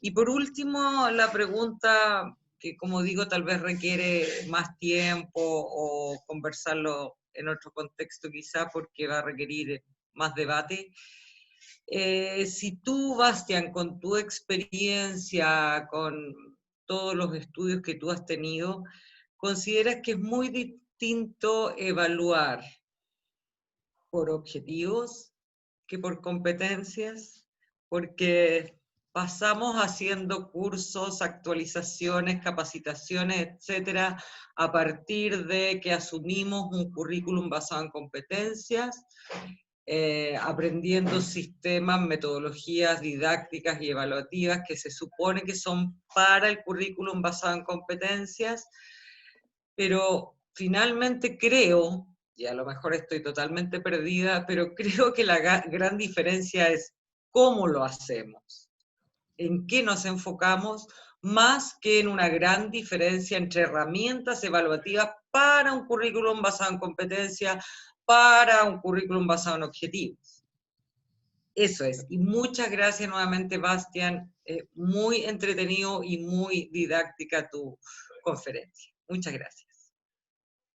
Y por último, la pregunta que, como digo, tal vez requiere más tiempo o conversarlo en otro contexto quizá, porque va a requerir más debate. Si tú, Bastián, con tu experiencia, con todos los estudios que tú has tenido, consideras que es muy distinto evaluar por objetivos que por competencias, porque pasamos haciendo cursos, actualizaciones, capacitaciones, etcétera, a partir de que asumimos un currículum basado en competencias, aprendiendo sistemas, metodologías didácticas y evaluativas que se supone que son para el currículum basado en competencias, pero finalmente creo, y a lo mejor estoy totalmente perdida, pero creo que la gran diferencia es cómo lo hacemos, en qué nos enfocamos, más que en una gran diferencia entre herramientas evaluativas para un currículum basado en competencia, para un currículum basado en objetivos. Eso es. Y muchas gracias nuevamente, Bastián. Muy entretenido y muy didáctica tu conferencia. Muchas gracias.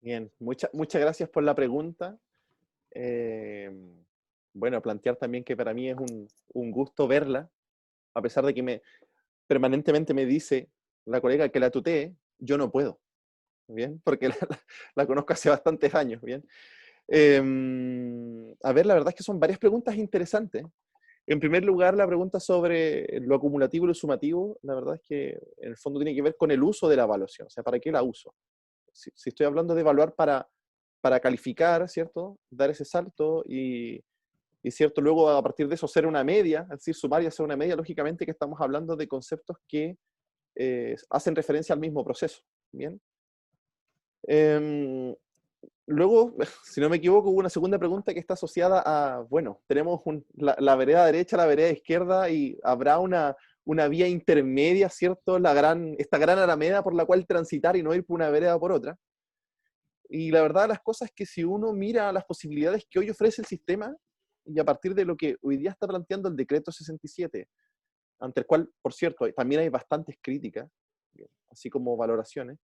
Bien, muchas gracias por la pregunta. Bueno, plantear también que para mí es un gusto verla, a pesar de que permanentemente me dice la colega que la tutee, yo no puedo, ¿bien? Porque la conozco hace bastantes años, ¿bien? A ver, la verdad es que son varias preguntas interesantes. En primer lugar, la pregunta sobre lo acumulativo y lo sumativo, la verdad es que en el fondo tiene que ver con el uso de la evaluación, o sea, ¿para qué la uso? Si estoy hablando de evaluar para calificar, ¿cierto? Dar ese salto y cierto, luego a partir de eso hacer una media, es decir, sumar y hacer una media, lógicamente que estamos hablando de conceptos que hacen referencia al mismo proceso, ¿bien? Luego, si no me equivoco, hubo una segunda pregunta que está asociada a, bueno, tenemos la vereda derecha, la vereda izquierda, y habrá una vía intermedia, ¿cierto? Esta gran alameda por la cual transitar y no ir por una vereda o por otra. Y la verdad de las cosas es que si uno mira las posibilidades que hoy ofrece el sistema, y a partir de lo que hoy día está planteando el decreto 67, ante el cual, por cierto, también hay bastantes críticas, así como valoraciones,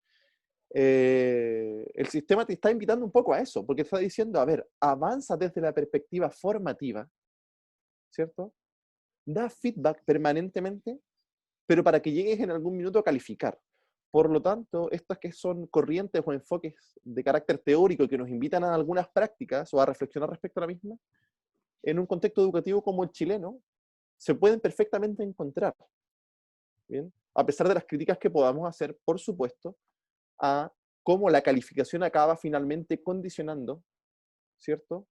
el sistema te está invitando un poco a eso, porque te está diciendo, a ver, avanza desde la perspectiva formativa, ¿cierto? Da feedback permanentemente, pero para que llegues en algún minuto a calificar. Por lo tanto, estas que son corrientes o enfoques de carácter teórico que nos invitan a algunas prácticas o a reflexionar respecto a la misma, en un contexto educativo como el chileno, se pueden perfectamente encontrar. ¿Bien? A pesar de las críticas que podamos hacer, por supuesto, a cómo la calificación acaba finalmente condicionando, ¿cierto?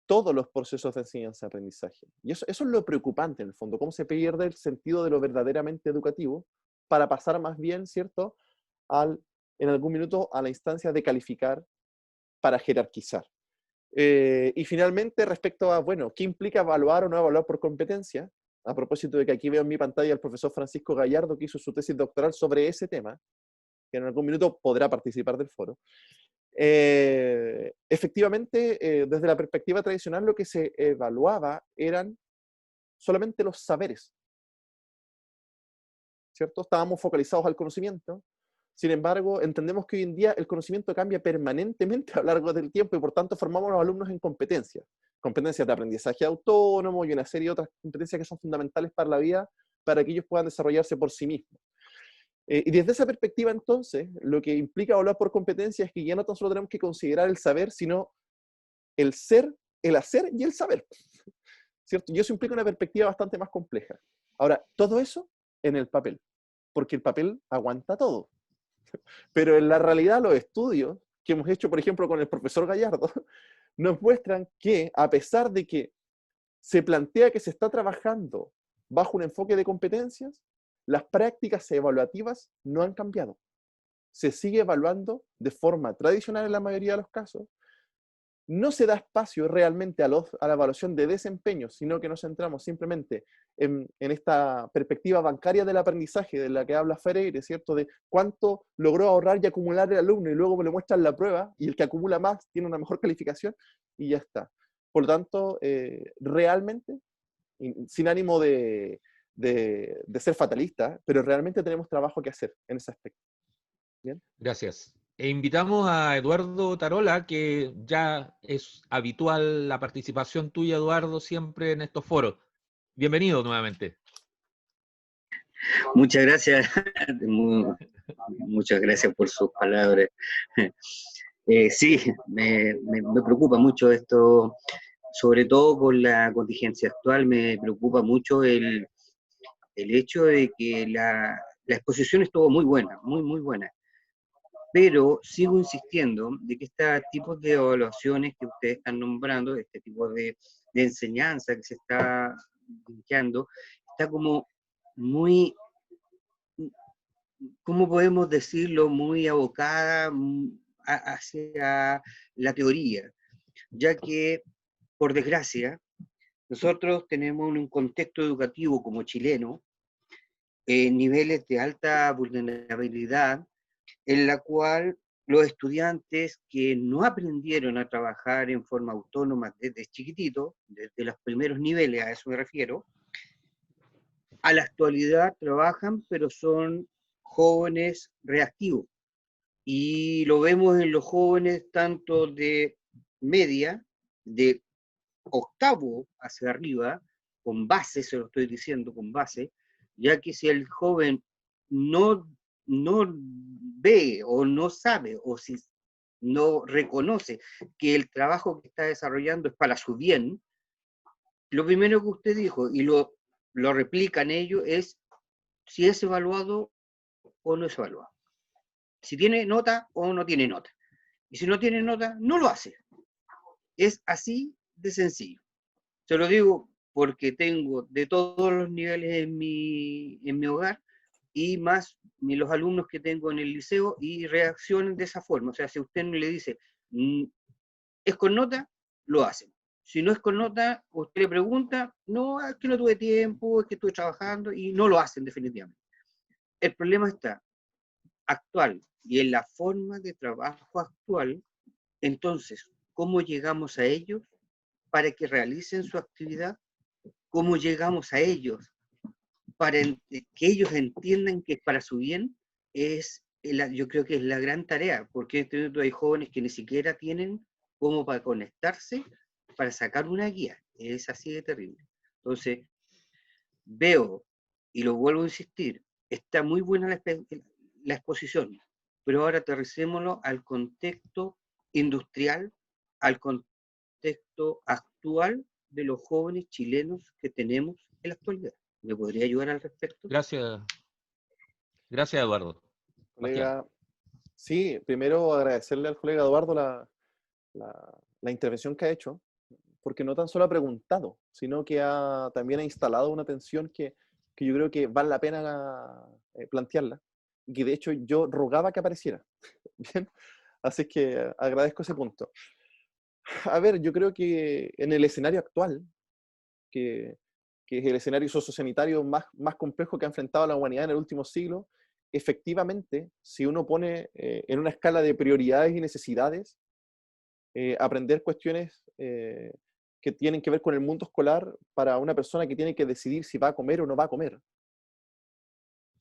Todos los procesos de enseñanza-aprendizaje. Y eso es lo preocupante en el fondo, cómo se pierde el sentido de lo verdaderamente educativo para pasar más bien, ¿cierto?, en algún minuto a la instancia de calificar para jerarquizar. Y finalmente, respecto a, bueno, ¿qué implica evaluar o no evaluar por competencia? A propósito de que aquí veo en mi pantalla al profesor Francisco Gallardo, que hizo su tesis doctoral sobre ese tema, que en algún minuto podrá participar del foro. Efectivamente, desde la perspectiva tradicional, lo que se evaluaba eran solamente los saberes, ¿cierto? Estábamos focalizados al conocimiento. Sin embargo, entendemos que hoy en día el conocimiento cambia permanentemente a lo largo del tiempo y por tanto formamos a los alumnos en competencias. Competencias de aprendizaje autónomo y una serie de otras competencias que son fundamentales para la vida, para que ellos puedan desarrollarse por sí mismos. Y desde esa perspectiva, entonces, lo que implica evaluar por competencia es que ya no tan solo tenemos que considerar el saber, sino el ser, el hacer y el saber. ¿Cierto? Y eso implica una perspectiva bastante más compleja. Ahora, todo eso en el papel, porque el papel aguanta todo. Pero en la realidad, los estudios que hemos hecho, por ejemplo, con el profesor Gallardo, nos muestran que, a pesar de que se plantea que se está trabajando bajo un enfoque de competencias, las prácticas evaluativas no han cambiado. Se sigue evaluando de forma tradicional en la mayoría de los casos. No se da espacio realmente a la evaluación de desempeño, sino que nos centramos simplemente en esta perspectiva bancaria del aprendizaje, de la que habla Freire, ¿cierto? De cuánto logró ahorrar y acumular el alumno, y luego me le muestran la prueba, y el que acumula más tiene una mejor calificación, y ya está. Por lo tanto, realmente, sin ánimo de ser fatalista, pero realmente tenemos trabajo que hacer en ese aspecto. ¿Bien? Gracias. E invitamos a Eduardo Tarola, que ya es habitual la participación tuya, Eduardo, siempre en estos foros. Bienvenido nuevamente. Muchas gracias, muchas gracias por sus palabras. Sí, me preocupa mucho esto, sobre todo con la contingencia actual, me preocupa mucho el hecho de que la exposición estuvo muy buena, muy buena. Pero sigo insistiendo de que este tipo de evaluaciones que ustedes están nombrando, este tipo de enseñanza que se está planteando, está como muy, ¿cómo podemos decirlo?, muy abocada hacia la teoría, ya que, por desgracia, nosotros tenemos un contexto educativo como chileno, niveles de alta vulnerabilidad, en la cual los estudiantes que no aprendieron a trabajar en forma autónoma desde chiquitito, desde los primeros niveles, a eso me refiero, a la actualidad trabajan, pero son jóvenes reactivos. Y lo vemos en los jóvenes tanto de media, de octavo hacia arriba, con base, se lo estoy diciendo, con base, ya que si el joven no ve o no sabe o si no reconoce que el trabajo que está desarrollando es para su bien, lo primero que usted dijo, y lo replican ellos, es si es evaluado o no es evaluado. Si tiene nota o no tiene nota. Y si no tiene nota, no lo hace. Es así de sencillo. Se lo digo porque tengo de todos los niveles en mi hogar, y más los alumnos que tengo en el liceo, y reaccionan de esa forma. O sea, si usted no le dice, ¿es con nota?, lo hacen. Si no es con nota, usted le pregunta, no, es que no tuve tiempo, es que estoy trabajando, y no lo hacen definitivamente. El problema está actual, y en la forma de trabajo actual. Entonces, ¿cómo llegamos a ellos para que realicen su actividad? ¿Cómo llegamos a ellos para que ellos entiendan que es para su bien? Yo creo que es la gran tarea, porque hay jóvenes que ni siquiera tienen cómo para conectarse, para sacar una guía. Es así de terrible. Entonces, veo, y lo vuelvo a insistir, está muy buena la exposición, pero ahora aterricémoslo al contexto industrial, al contexto actual de los jóvenes chilenos que tenemos en la actualidad. ¿Me podría ayudar al respecto? Gracias, gracias Eduardo. Bastián. Colega, sí, primero agradecerle al colega Eduardo la intervención que ha hecho, porque no tan solo ha preguntado, sino que también ha instalado una tensión que yo creo que vale la pena plantearla, y que de hecho yo rogaba que apareciera. Bien, así que agradezco ese punto. A ver, yo creo que en el escenario actual, que es el escenario sociosanitario más complejo que ha enfrentado la humanidad en el último siglo, efectivamente, si uno pone en una escala de prioridades y necesidades, aprender cuestiones que tienen que ver con el mundo escolar para una persona que tiene que decidir si va a comer o no va a comer,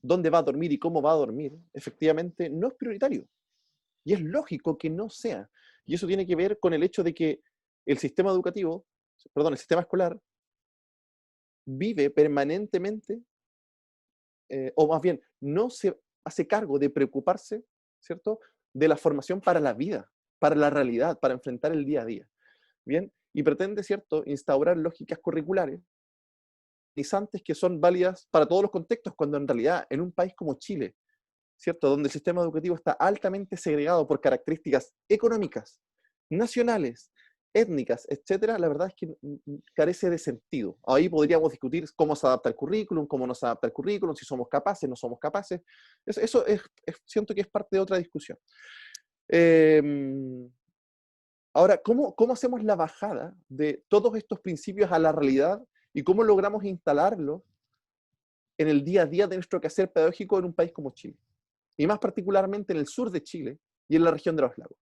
dónde va a dormir y cómo va a dormir, efectivamente no es prioritario. Y es lógico que no sea. Y eso tiene que ver con el hecho de que el sistema educativo, perdón, el sistema escolar, vive permanentemente, o más bien, no se hace cargo de preocuparse, ¿cierto?, de la formación para la vida, para la realidad, para enfrentar el día a día. Bien, y pretende, ¿cierto?, instaurar lógicas curriculares que son válidas para todos los contextos, cuando en realidad en un país como Chile, ¿cierto?, donde el sistema educativo está altamente segregado por características económicas, nacionales, étnicas, etcétera, la verdad es que carece de sentido. Ahí podríamos discutir cómo se adapta el currículum, cómo no se adapta el currículum, si somos capaces, no somos capaces. Eso siento que es parte de otra discusión. Ahora, ¿cómo hacemos la bajada de todos estos principios a la realidad y cómo logramos instalarlos en el día a día de nuestro quehacer pedagógico en un país como Chile? Y más particularmente en el sur de Chile y en la región de los lagos.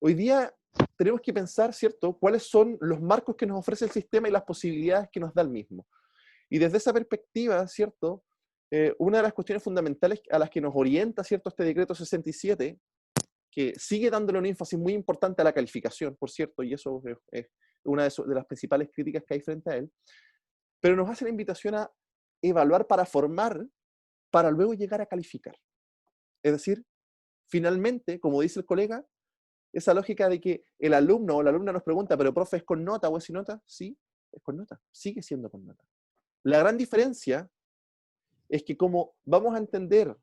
Hoy día tenemos que pensar, ¿cierto?, cuáles son los marcos que nos ofrece el sistema y las posibilidades que nos da el mismo. Y desde esa perspectiva, ¿cierto?, una de las cuestiones fundamentales a las que nos orienta, ¿cierto?, este decreto 67, que sigue dándole un énfasis muy importante a la calificación, por cierto, y eso es una de las principales críticas que hay frente a él, pero nos hace la invitación a evaluar para formar, para luego llegar a calificar. Es decir, finalmente, como dice el colega, esa lógica de que el alumno o la alumna nos pregunta, pero profe, ¿es con nota o es sin nota? Sí, es con nota, sigue siendo con nota. La gran diferencia es que como vamos a entender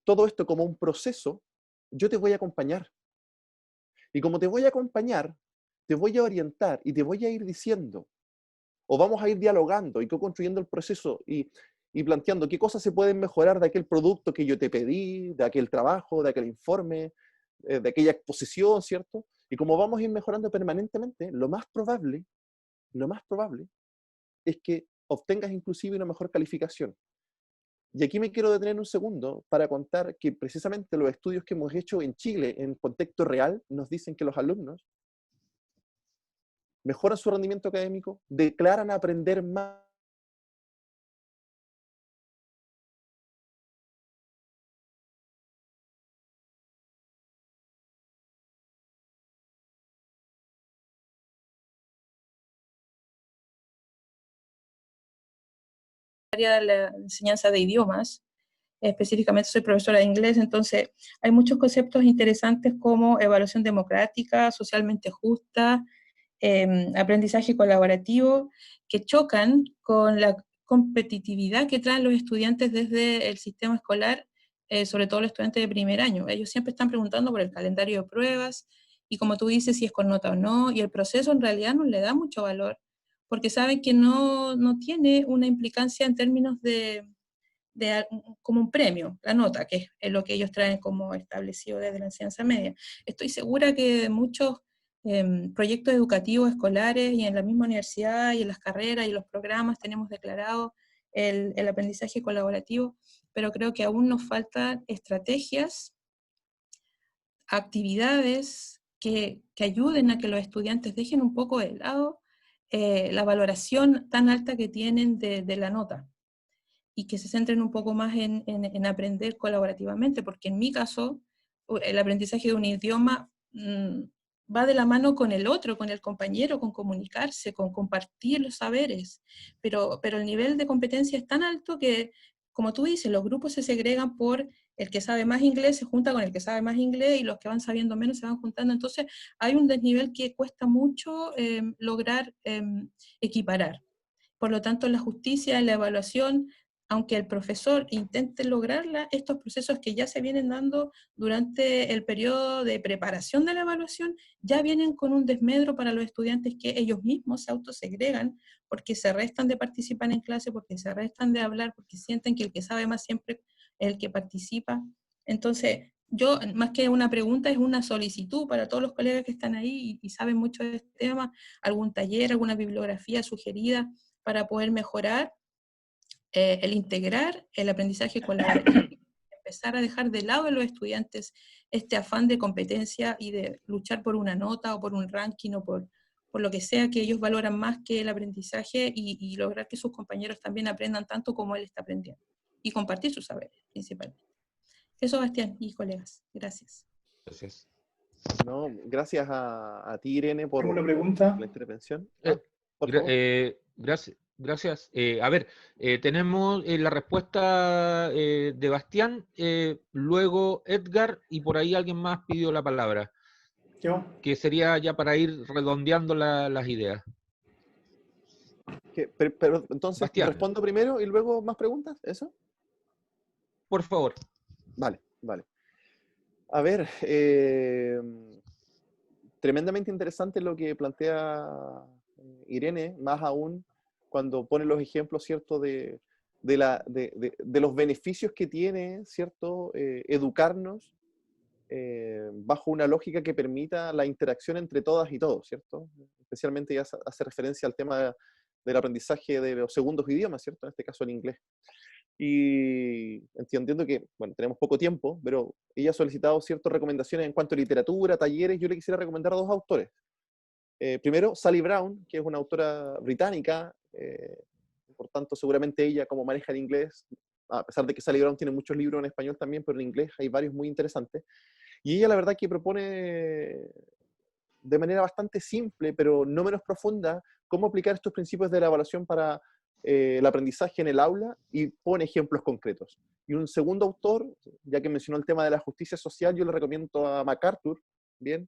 todo esto como un proceso, yo te voy a acompañar. Y como te voy a acompañar, te voy a orientar y te voy a ir diciendo, o vamos a ir dialogando y construyendo el proceso y planteando qué cosas se pueden mejorar de aquel producto que yo te pedí, de aquel trabajo, de aquel informe, de aquella exposición, ¿cierto? Y como vamos a ir mejorando permanentemente, lo más probable es que obtengas inclusive una mejor calificación. Y aquí me quiero detener un segundo para contar que precisamente los estudios que hemos hecho en Chile, en contexto real, nos dicen que los alumnos mejoran su rendimiento académico, declaran aprender más. De la enseñanza de idiomas, específicamente soy profesora de inglés, entonces hay muchos conceptos interesantes como evaluación democrática, socialmente justa, aprendizaje colaborativo, que chocan con la competitividad que traen los estudiantes desde el sistema escolar, sobre todo los estudiantes de primer año. Ellos siempre están preguntando por el calendario de pruebas, y como tú dices, si es con nota o no, y el proceso en realidad no le da mucho valor, porque saben que no tiene una implicancia en términos de como un premio, la nota, que es lo que ellos traen como establecido desde la enseñanza media. Estoy segura que muchos proyectos educativos escolares y en la misma universidad y en las carreras y los programas tenemos declarado el aprendizaje colaborativo, pero creo que aún nos faltan estrategias, actividades que ayuden a que los estudiantes dejen un poco de lado la valoración tan alta que tienen de la nota, y que se centren un poco más en aprender colaborativamente, porque en mi caso, el aprendizaje de un idioma va de la mano con el otro, con el compañero, con comunicarse, con compartir los saberes, pero el nivel de competencia es tan alto que como tú dices, los grupos se segregan por el que sabe más inglés, se junta con el que sabe más inglés y los que van sabiendo menos se van juntando. Entonces hay un desnivel que cuesta mucho lograr equiparar. Por lo tanto, la justicia en la evaluación, aunque el profesor intente lograrla, estos procesos que ya se vienen dando durante el periodo de preparación de la evaluación, ya vienen con un desmedro para los estudiantes que ellos mismos se autosegregan, porque se restan de participar en clase, porque se restan de hablar, porque sienten que el que sabe más siempre es el que participa. Entonces, yo, más que una pregunta, es una solicitud para todos los colegas que están ahí y saben mucho de este tema, algún taller, alguna bibliografía sugerida para poder mejorar el integrar el aprendizaje colaborativo, empezar a dejar de lado a los estudiantes este afán de competencia y de luchar por una nota o por un ranking o por lo que sea que ellos valoran más que el aprendizaje y lograr que sus compañeros también aprendan tanto como él está aprendiendo y compartir sus saberes principalmente. Eso, Bastián y colegas. Gracias. Gracias. No, gracias a ti, Irene, por ¿Tengo una pregunta? la intervención. Por favor. Gracias. A ver, tenemos la respuesta de Bastián, luego Edgar, y por ahí alguien más pidió la palabra. ¿Yo? Que sería ya para ir redondeando las ideas. Pero entonces, Bastián. respondo primero y luego más preguntas, ¿eso? Por favor. Vale. A ver, tremendamente interesante lo que plantea Irene, más aún cuando pone los ejemplos, ¿cierto?, de los beneficios que tiene, ¿cierto?, educarnos bajo una lógica que permita la interacción entre todas y todos, ¿cierto? Especialmente ya hace referencia al tema del aprendizaje de los segundos idiomas, ¿cierto? En este caso el inglés. Y entiendo que, bueno, tenemos poco tiempo, pero ella ha solicitado ciertas recomendaciones en cuanto a literatura, talleres. Yo le quisiera recomendar a dos autores. Primero, Sally Brown, que es una autora británica, por tanto, seguramente ella, como maneja el inglés, a pesar de que Sally Brown tiene muchos libros en español también, pero en inglés hay varios muy interesantes. Y ella, la verdad, que propone de manera bastante simple, pero no menos profunda, cómo aplicar estos principios de la evaluación para el aprendizaje en el aula y pone ejemplos concretos. Y un segundo autor, ya que mencionó el tema de la justicia social, yo le recomiendo a MacArthur, ¿bien?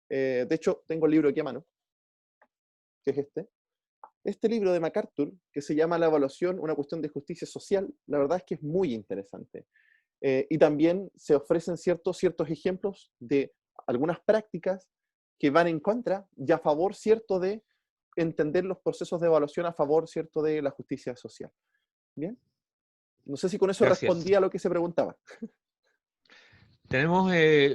De hecho, tengo el libro aquí a mano, que es este. Este libro de MacArthur, que se llama La evaluación, una cuestión de justicia social, la verdad es que es muy interesante. Y también se ofrecen ciertos ejemplos de algunas prácticas que van en contra y a favor, ¿cierto?, de entender los procesos de evaluación a favor, ¿cierto?, de la justicia social. ¿Bien? No sé si con eso respondía a lo que se preguntaba. Tenemos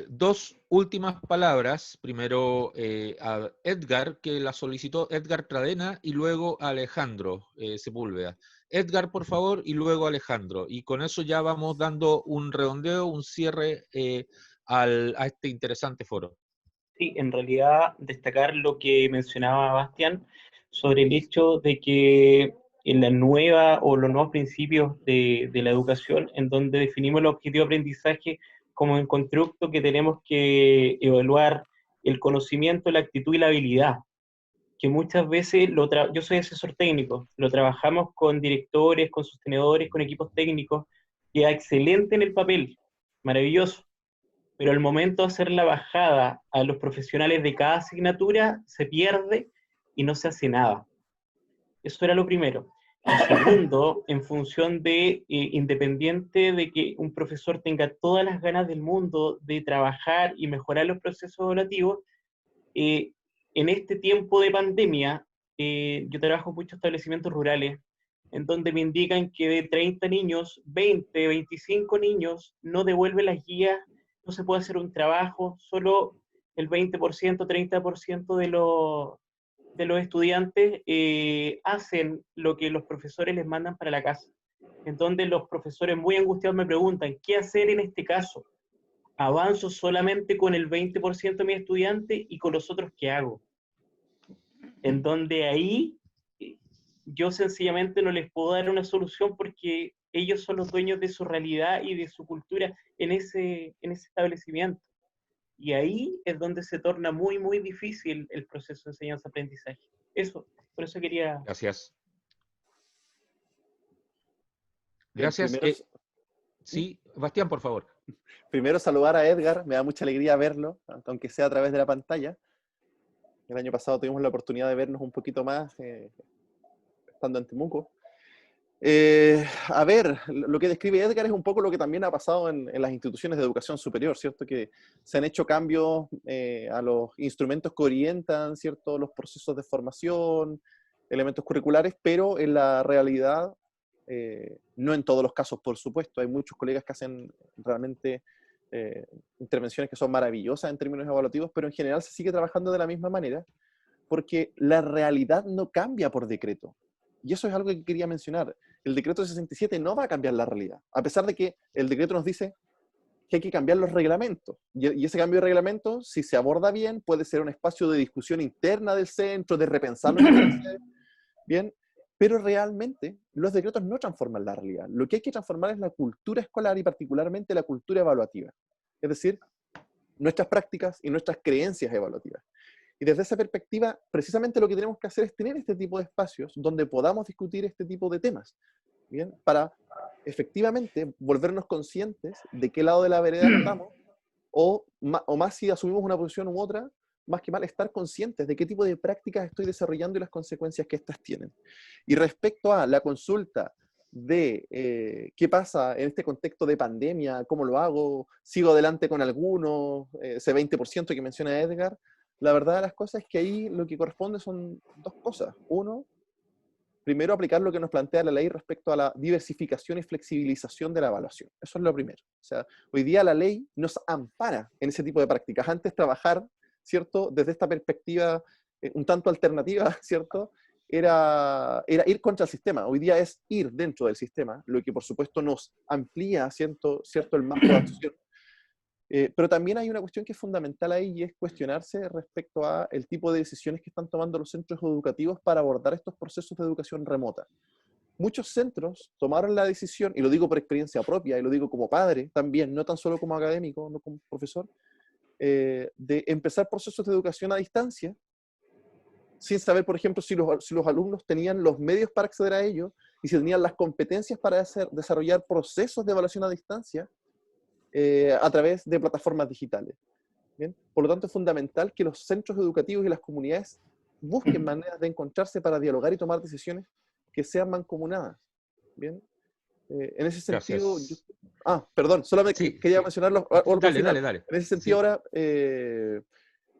dos últimas palabras. Primero a Edgar, que la solicitó Edgar Pradena, y luego a Alejandro Sepúlveda. Edgar, por favor, y luego Alejandro. Y con eso ya vamos dando un redondeo, un cierre a este interesante foro. Sí, en realidad destacar lo que mencionaba Bastián sobre el hecho de que en la nueva o los nuevos principios de la educación, en donde definimos el objetivo de aprendizaje como un constructo que tenemos que evaluar el conocimiento, la actitud y la habilidad, que muchas veces, yo soy asesor técnico, lo trabajamos con directores, con sostenedores, con equipos técnicos, queda excelente en el papel, maravilloso, pero al momento de hacer la bajada a los profesionales de cada asignatura, se pierde y no se hace nada. Eso era lo primero. Lo segundo, en función de, independiente de que un profesor tenga todas las ganas del mundo de trabajar y mejorar los procesos evaluativos, en este tiempo de pandemia, yo trabajo en muchos establecimientos rurales, en donde me indican que de 30 niños, 20, 25 niños no devuelven las guías, no se puede hacer un trabajo, solo el 20%, 30% de los estudiantes hacen lo que los profesores les mandan para la casa. Entonces los profesores muy angustiados me preguntan, ¿qué hacer en este caso? ¿Avanzo solamente con el 20% de mis estudiantes y con los otros qué hago? En donde ahí yo sencillamente no les puedo dar una solución porque ellos son los dueños de su realidad y de su cultura en ese establecimiento. Y ahí es donde se torna muy, muy difícil el proceso de enseñanza-aprendizaje. Eso, por eso quería... Gracias. Gracias. Primero, Sí, Bastián, por favor. primero saludar a Edgar, me da mucha alegría verlo, aunque sea a través de la pantalla. El año pasado tuvimos la oportunidad de vernos un poquito más estando en Temuco. A ver, lo que describe Edgar es un poco lo que también ha pasado en las instituciones de educación superior, ¿cierto? Que se han hecho cambios a los instrumentos que orientan, ¿cierto? Los procesos de formación, elementos curriculares, pero en la realidad, no en todos los casos, por supuesto. Hay muchos colegas que hacen realmente intervenciones que son maravillosas en términos evaluativos, pero en general se sigue trabajando de la misma manera, porque la realidad no cambia por decreto. Y eso es algo que quería mencionar. El decreto 67 no va a cambiar la realidad, a pesar de que el decreto nos dice que hay que cambiar los reglamentos. Y ese cambio de reglamento, si se aborda bien, puede ser un espacio de discusión interna del centro, de repensar lo que quiere hacer, bien, pero realmente los decretos no transforman la realidad. Lo que hay que transformar es la cultura escolar y particularmente la cultura evaluativa. Es decir, nuestras prácticas y nuestras creencias evaluativas. Y desde esa perspectiva, precisamente lo que tenemos que hacer es tener este tipo de espacios donde podamos discutir este tipo de temas, ¿bien? Para efectivamente volvernos conscientes de qué lado de la vereda estamos, o más si asumimos una posición u otra, más que mal estar conscientes de qué tipo de prácticas estoy desarrollando y las consecuencias que éstas tienen. Y respecto a la consulta de qué pasa en este contexto de pandemia, cómo lo hago, sigo adelante con alguno, ese 20% que menciona Edgar, la verdad de las cosas es que ahí lo que corresponde son dos cosas. Uno, primero aplicar lo que nos plantea la ley respecto a la diversificación y flexibilización de la evaluación. Eso es lo primero. O sea, hoy día la ley nos ampara en ese tipo de prácticas. Antes trabajar, ¿cierto? Desde esta perspectiva un tanto alternativa, ¿cierto? Era ir contra el sistema. Hoy día es ir dentro del sistema, lo que por supuesto nos amplía, ¿cierto? El marco de acción. Pero también hay una cuestión que es fundamental ahí y es cuestionarse respecto a el tipo de decisiones que están tomando los centros educativos para abordar estos procesos de educación remota. Muchos centros tomaron la decisión, y lo digo por experiencia propia, y lo digo como padre también, no tan solo como académico, no como profesor, de empezar procesos de educación a distancia, sin saber, por ejemplo, si los alumnos tenían los medios para acceder a ello, y si tenían las competencias para desarrollar procesos de evaluación a distancia, a través de plataformas digitales. ¿Bien? Por lo tanto, es fundamental que los centros educativos y las comunidades busquen maneras de encontrarse para dialogar y tomar decisiones que sean mancomunadas. ¿Bien? En ese sentido... perdón, solamente quería mencionarlo. Dale. En ese sentido, ahora,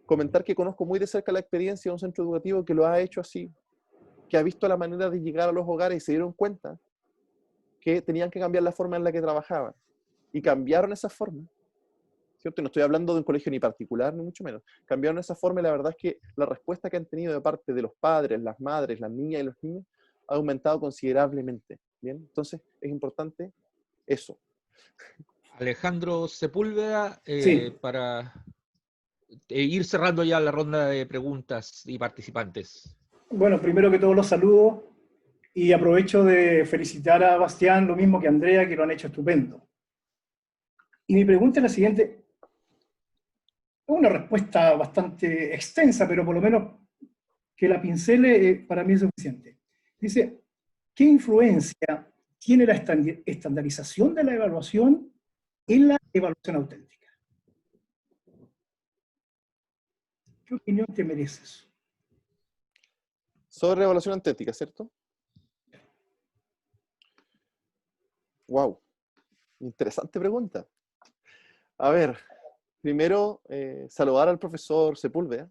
comentar que conozco muy de cerca la experiencia de un centro educativo que lo ha hecho así, que ha visto la manera de llegar a los hogares y se dieron cuenta que tenían que cambiar la forma en la que trabajaban. Y cambiaron esa forma, ¿cierto? No estoy hablando de un colegio ni particular, ni mucho menos. Cambiaron esa forma y la verdad es que la respuesta que han tenido de parte de los padres, las madres, las niñas y los niños ha aumentado considerablemente. ¿Bien? Entonces, es importante eso. Alejandro Sepúlveda, Sí. para ir cerrando ya la ronda de preguntas y participantes. Bueno, primero que todo los saludo y aprovecho de felicitar a Bastián, lo mismo que a Andrea, que lo han hecho estupendo. Y mi pregunta es la siguiente, una respuesta bastante extensa, pero por lo menos que la pincele para mí es suficiente. Dice, ¿qué influencia tiene la estandarización de la evaluación en la evaluación auténtica? ¿Qué opinión te mereces? Sobre evaluación auténtica, ¿cierto? Wow, interesante pregunta. A ver, primero saludar al profesor Sepúlveda.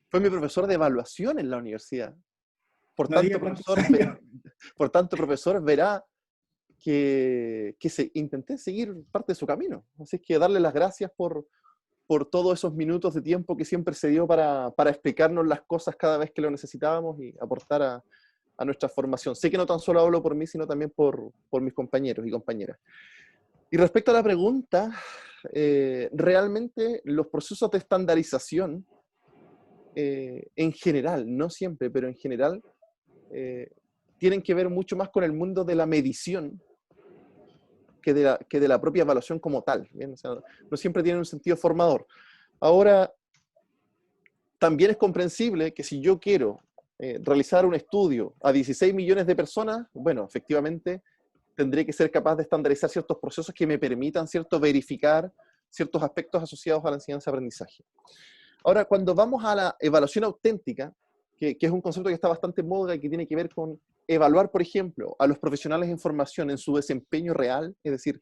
Fue mi profesor de evaluación en la universidad. Por tanto, profesor verá que intenté seguir parte de su camino. Así que darle las gracias por todos esos minutos de tiempo que siempre se dio para explicarnos las cosas cada vez que lo necesitábamos y aportar a nuestra formación. Sé que no tan solo hablo por mí, sino también por mis compañeros y compañeras. Y respecto a la pregunta, realmente los procesos de estandarización, en general, no siempre, pero en general, tienen que ver mucho más con el mundo de la medición que de la propia evaluación como tal. ¿Bien? O sea, no siempre tienen un sentido formador. Ahora, también es comprensible que si yo quiero realizar un estudio a 16 millones de personas, bueno, efectivamente, tendré que ser capaz de estandarizar ciertos procesos que me permitan, ¿cierto?, verificar ciertos aspectos asociados a la enseñanza-aprendizaje. Ahora, cuando vamos a la evaluación auténtica, que es un concepto que está bastante en moda y que tiene que ver con evaluar, por ejemplo, a los profesionales en formación en su desempeño real, es decir,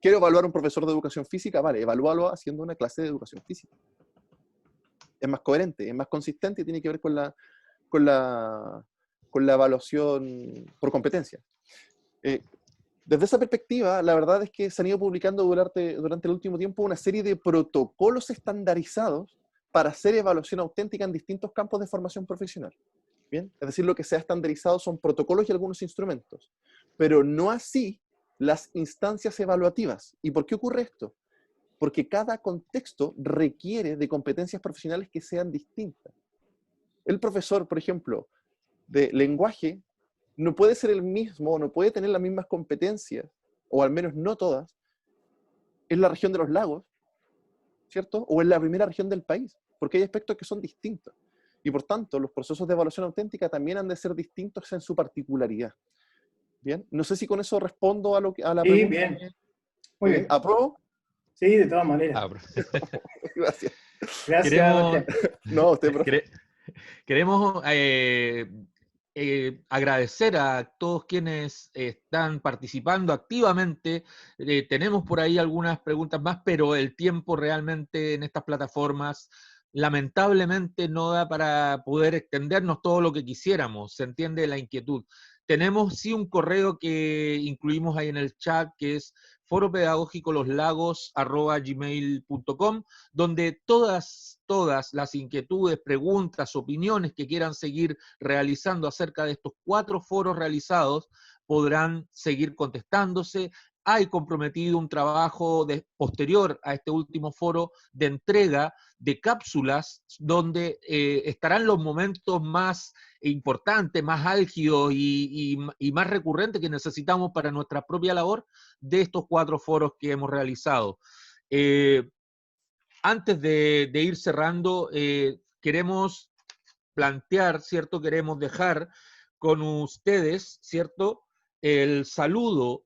quiero evaluar a un profesor de educación física, vale, evalúalo haciendo una clase de educación física. Es más coherente, es más consistente y tiene que ver con la evaluación por competencia. Desde esa perspectiva, la verdad es que se han ido publicando durante el último tiempo una serie de protocolos estandarizados para hacer evaluación auténtica en distintos campos de formación profesional. ¿Bien? Es decir, lo que se ha estandarizado son protocolos y algunos instrumentos, pero no así las instancias evaluativas. ¿Y por qué ocurre esto? Porque cada contexto requiere de competencias profesionales que sean distintas. El profesor, por ejemplo, de lenguaje, no puede ser el mismo, no puede tener las mismas competencias, o al menos no todas, en la región de los lagos, ¿cierto? O en la primera región del país, porque hay aspectos que son distintos. Y por tanto, los procesos de evaluación auténtica también han de ser distintos en su particularidad. ¿Bien? No sé si con eso respondo a la Sí, pregunta. bien. Muy bien. ¿Apruebo? Sí, de todas maneras. Gracias. Gracias, Bastián. No, usted, profe. Queremos agradecer a todos quienes están participando activamente. Tenemos por ahí algunas preguntas más, pero el tiempo realmente en estas plataformas lamentablemente no da para poder extendernos todo lo que quisiéramos. Se entiende la inquietud. Tenemos sí un correo que incluimos ahí en el chat, que es foropedagogicoloslagos@gmail.com, donde todas las inquietudes, preguntas, opiniones que quieran seguir realizando acerca de estos 4 foros realizados podrán seguir contestándose. Hay comprometido un trabajo posterior a este último foro de entrega de cápsulas donde estarán los momentos más importantes, más álgidos y más recurrentes que necesitamos para nuestra propia labor de estos 4 foros que hemos realizado. Antes de ir cerrando, queremos plantear, ¿cierto? Queremos dejar con ustedes, ¿cierto? El saludo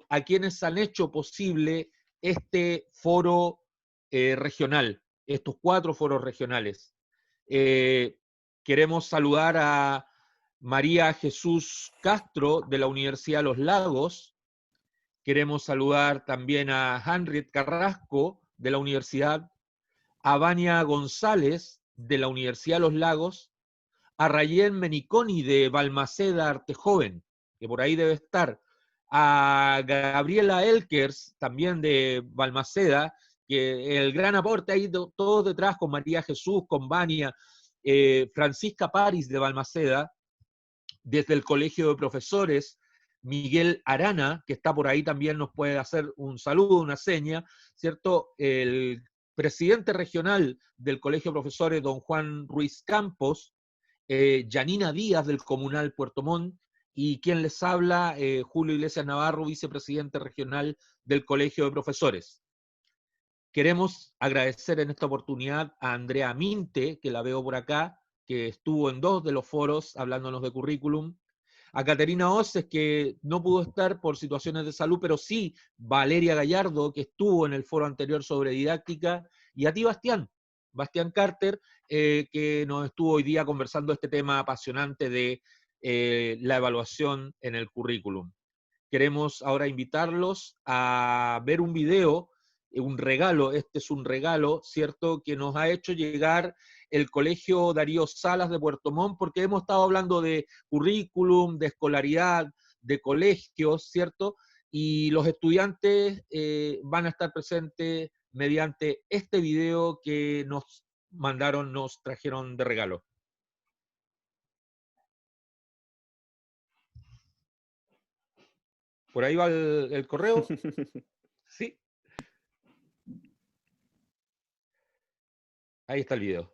a quienes han hecho posible este foro regional, estos 4 foros regionales. Queremos saludar a María Jesús Castro de la Universidad de Los Lagos. Queremos saludar también a Henriette Carrasco de la universidad, a Vania González de la Universidad de Los Lagos, a Rayén Meniconi de Balmaceda Artejoven, que por ahí debe estar, a Gabriela Elkers, también de Balmaceda, que el gran aporte ahí, todos detrás, con María Jesús, con Vania, Francisca París de Balmaceda, desde el Colegio de Profesores, Miguel Arana, que está por ahí también nos puede hacer un saludo, una seña, ¿cierto? El presidente regional del Colegio de Profesores, don Juan Ruiz Campos, Yanina Díaz del Comunal Puerto Montt, y quien les habla, Julio Iglesias Navarro, vicepresidente regional del Colegio de Profesores. Queremos agradecer en esta oportunidad a Andrea Minte, que la veo por acá, que estuvo en 2 de los foros hablándonos de currículum, a Caterina Oces, que no pudo estar por situaciones de salud, pero sí Valeria Gallardo, que estuvo en el foro anterior sobre didáctica, y a ti, Bastián Carter, que nos estuvo hoy día conversando este tema apasionante de la evaluación en el currículum. Queremos ahora invitarlos a ver un video, un regalo, este es un regalo, ¿cierto?, que nos ha hecho llegar el Colegio Darío Salas de Puerto Montt, porque hemos estado hablando de currículum, de escolaridad, de colegios, ¿cierto? Y los estudiantes van a estar presentes mediante este video que nos mandaron, nos trajeron de regalo. ¿Por ahí va el correo? Sí. Ahí está el video.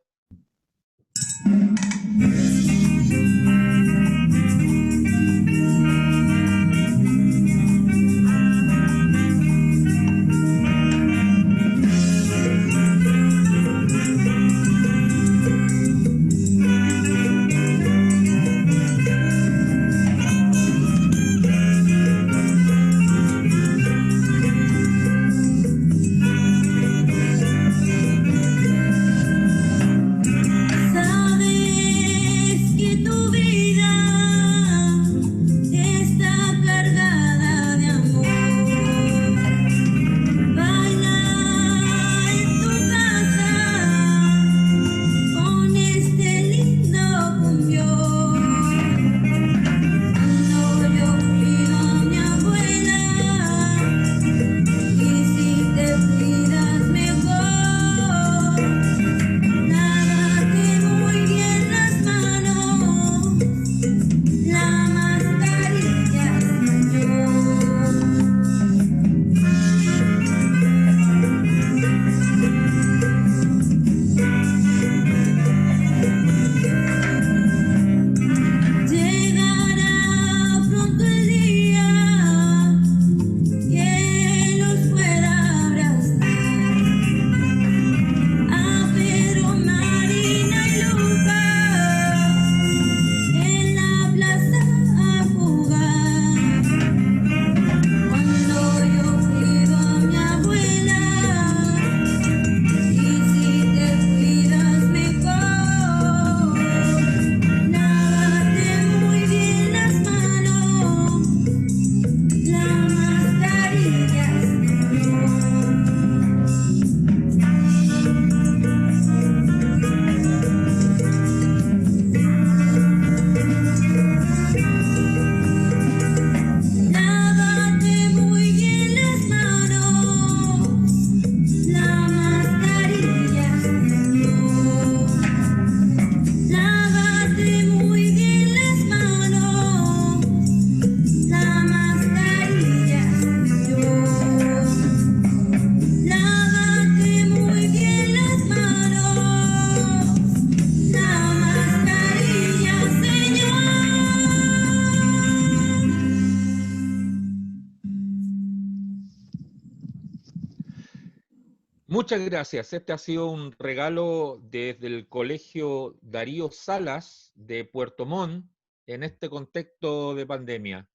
Muchas gracias. Este ha sido un regalo desde el Colegio Darío Salas de Puerto Montt en este contexto de pandemia.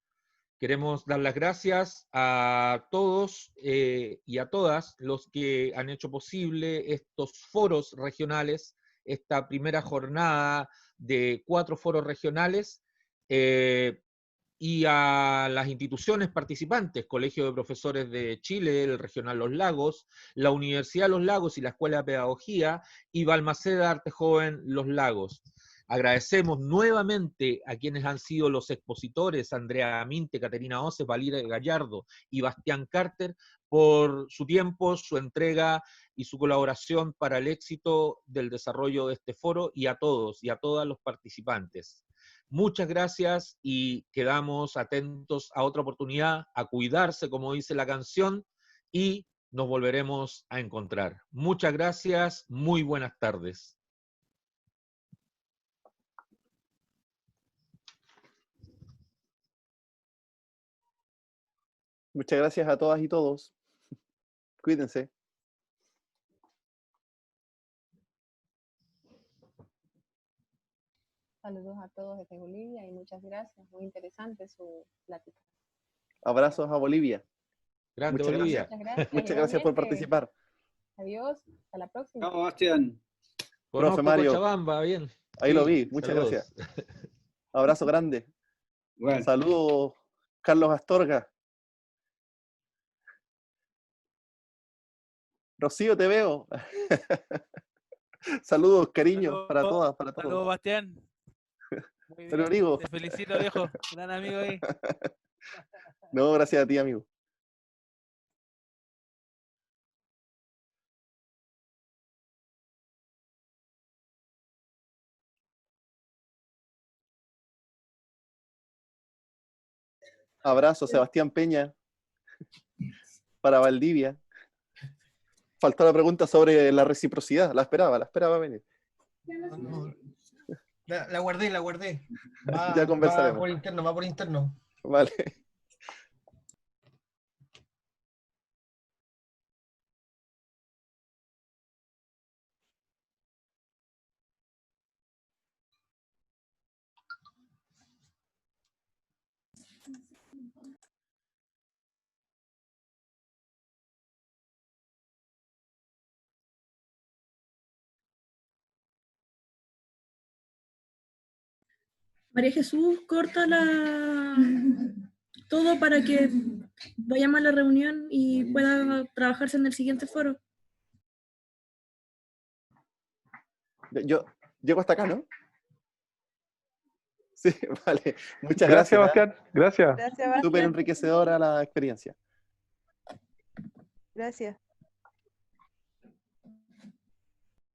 Queremos dar las gracias a todos y a todas los que han hecho posible estos foros regionales, esta primera jornada de 4 foros regionales, y a las instituciones participantes, Colegio de Profesores de Chile, el Regional Los Lagos, la Universidad Los Lagos y la Escuela de Pedagogía, y Balmaceda Arte Joven Los Lagos. Agradecemos nuevamente a quienes han sido los expositores, Andrea Minte, Caterina Oces, Valeria Gallardo y Bastián Carter, por su tiempo, su entrega y su colaboración para el éxito del desarrollo de este foro, y a todos y a todas los participantes. Muchas gracias y quedamos atentos a otra oportunidad, a cuidarse, como dice la canción, y nos volveremos a encontrar. Muchas gracias, muy buenas tardes. Muchas gracias a todas y todos. Cuídense. Saludos a todos desde Bolivia y muchas gracias. Muy interesante su plática. Abrazos a Bolivia. Grande Muchas Bolivia. gracias. Muchas gracias por participar. Adiós, hasta la próxima. Chao, Bastián. Conozco Mario. Cochabamba, bien. Ahí Sí, lo vi, muchas saludos. gracias. Abrazo grande. Bueno. Saludos, Carlos Astorga. Rocío, te veo. Saludos, cariño, para todas, para todos. Saludos, Bastián. Muy Pero bien. digo. Te felicito, viejo. Gran amigo ahí. No, gracias a ti, amigo. Abrazo, Sebastián Peña, para Valdivia. Faltó la pregunta sobre la reciprocidad. La esperaba venir. La guardé. Ya conversaremos. Va por interno. Vale. María Jesús, corta todo para que vayamos a la reunión y pueda trabajarse en el siguiente foro. Yo llego hasta acá, ¿no? Sí, vale. Muchas gracias. Bastián. Gracias. Gracias, Bastián. Súper enriquecedora la experiencia. Gracias.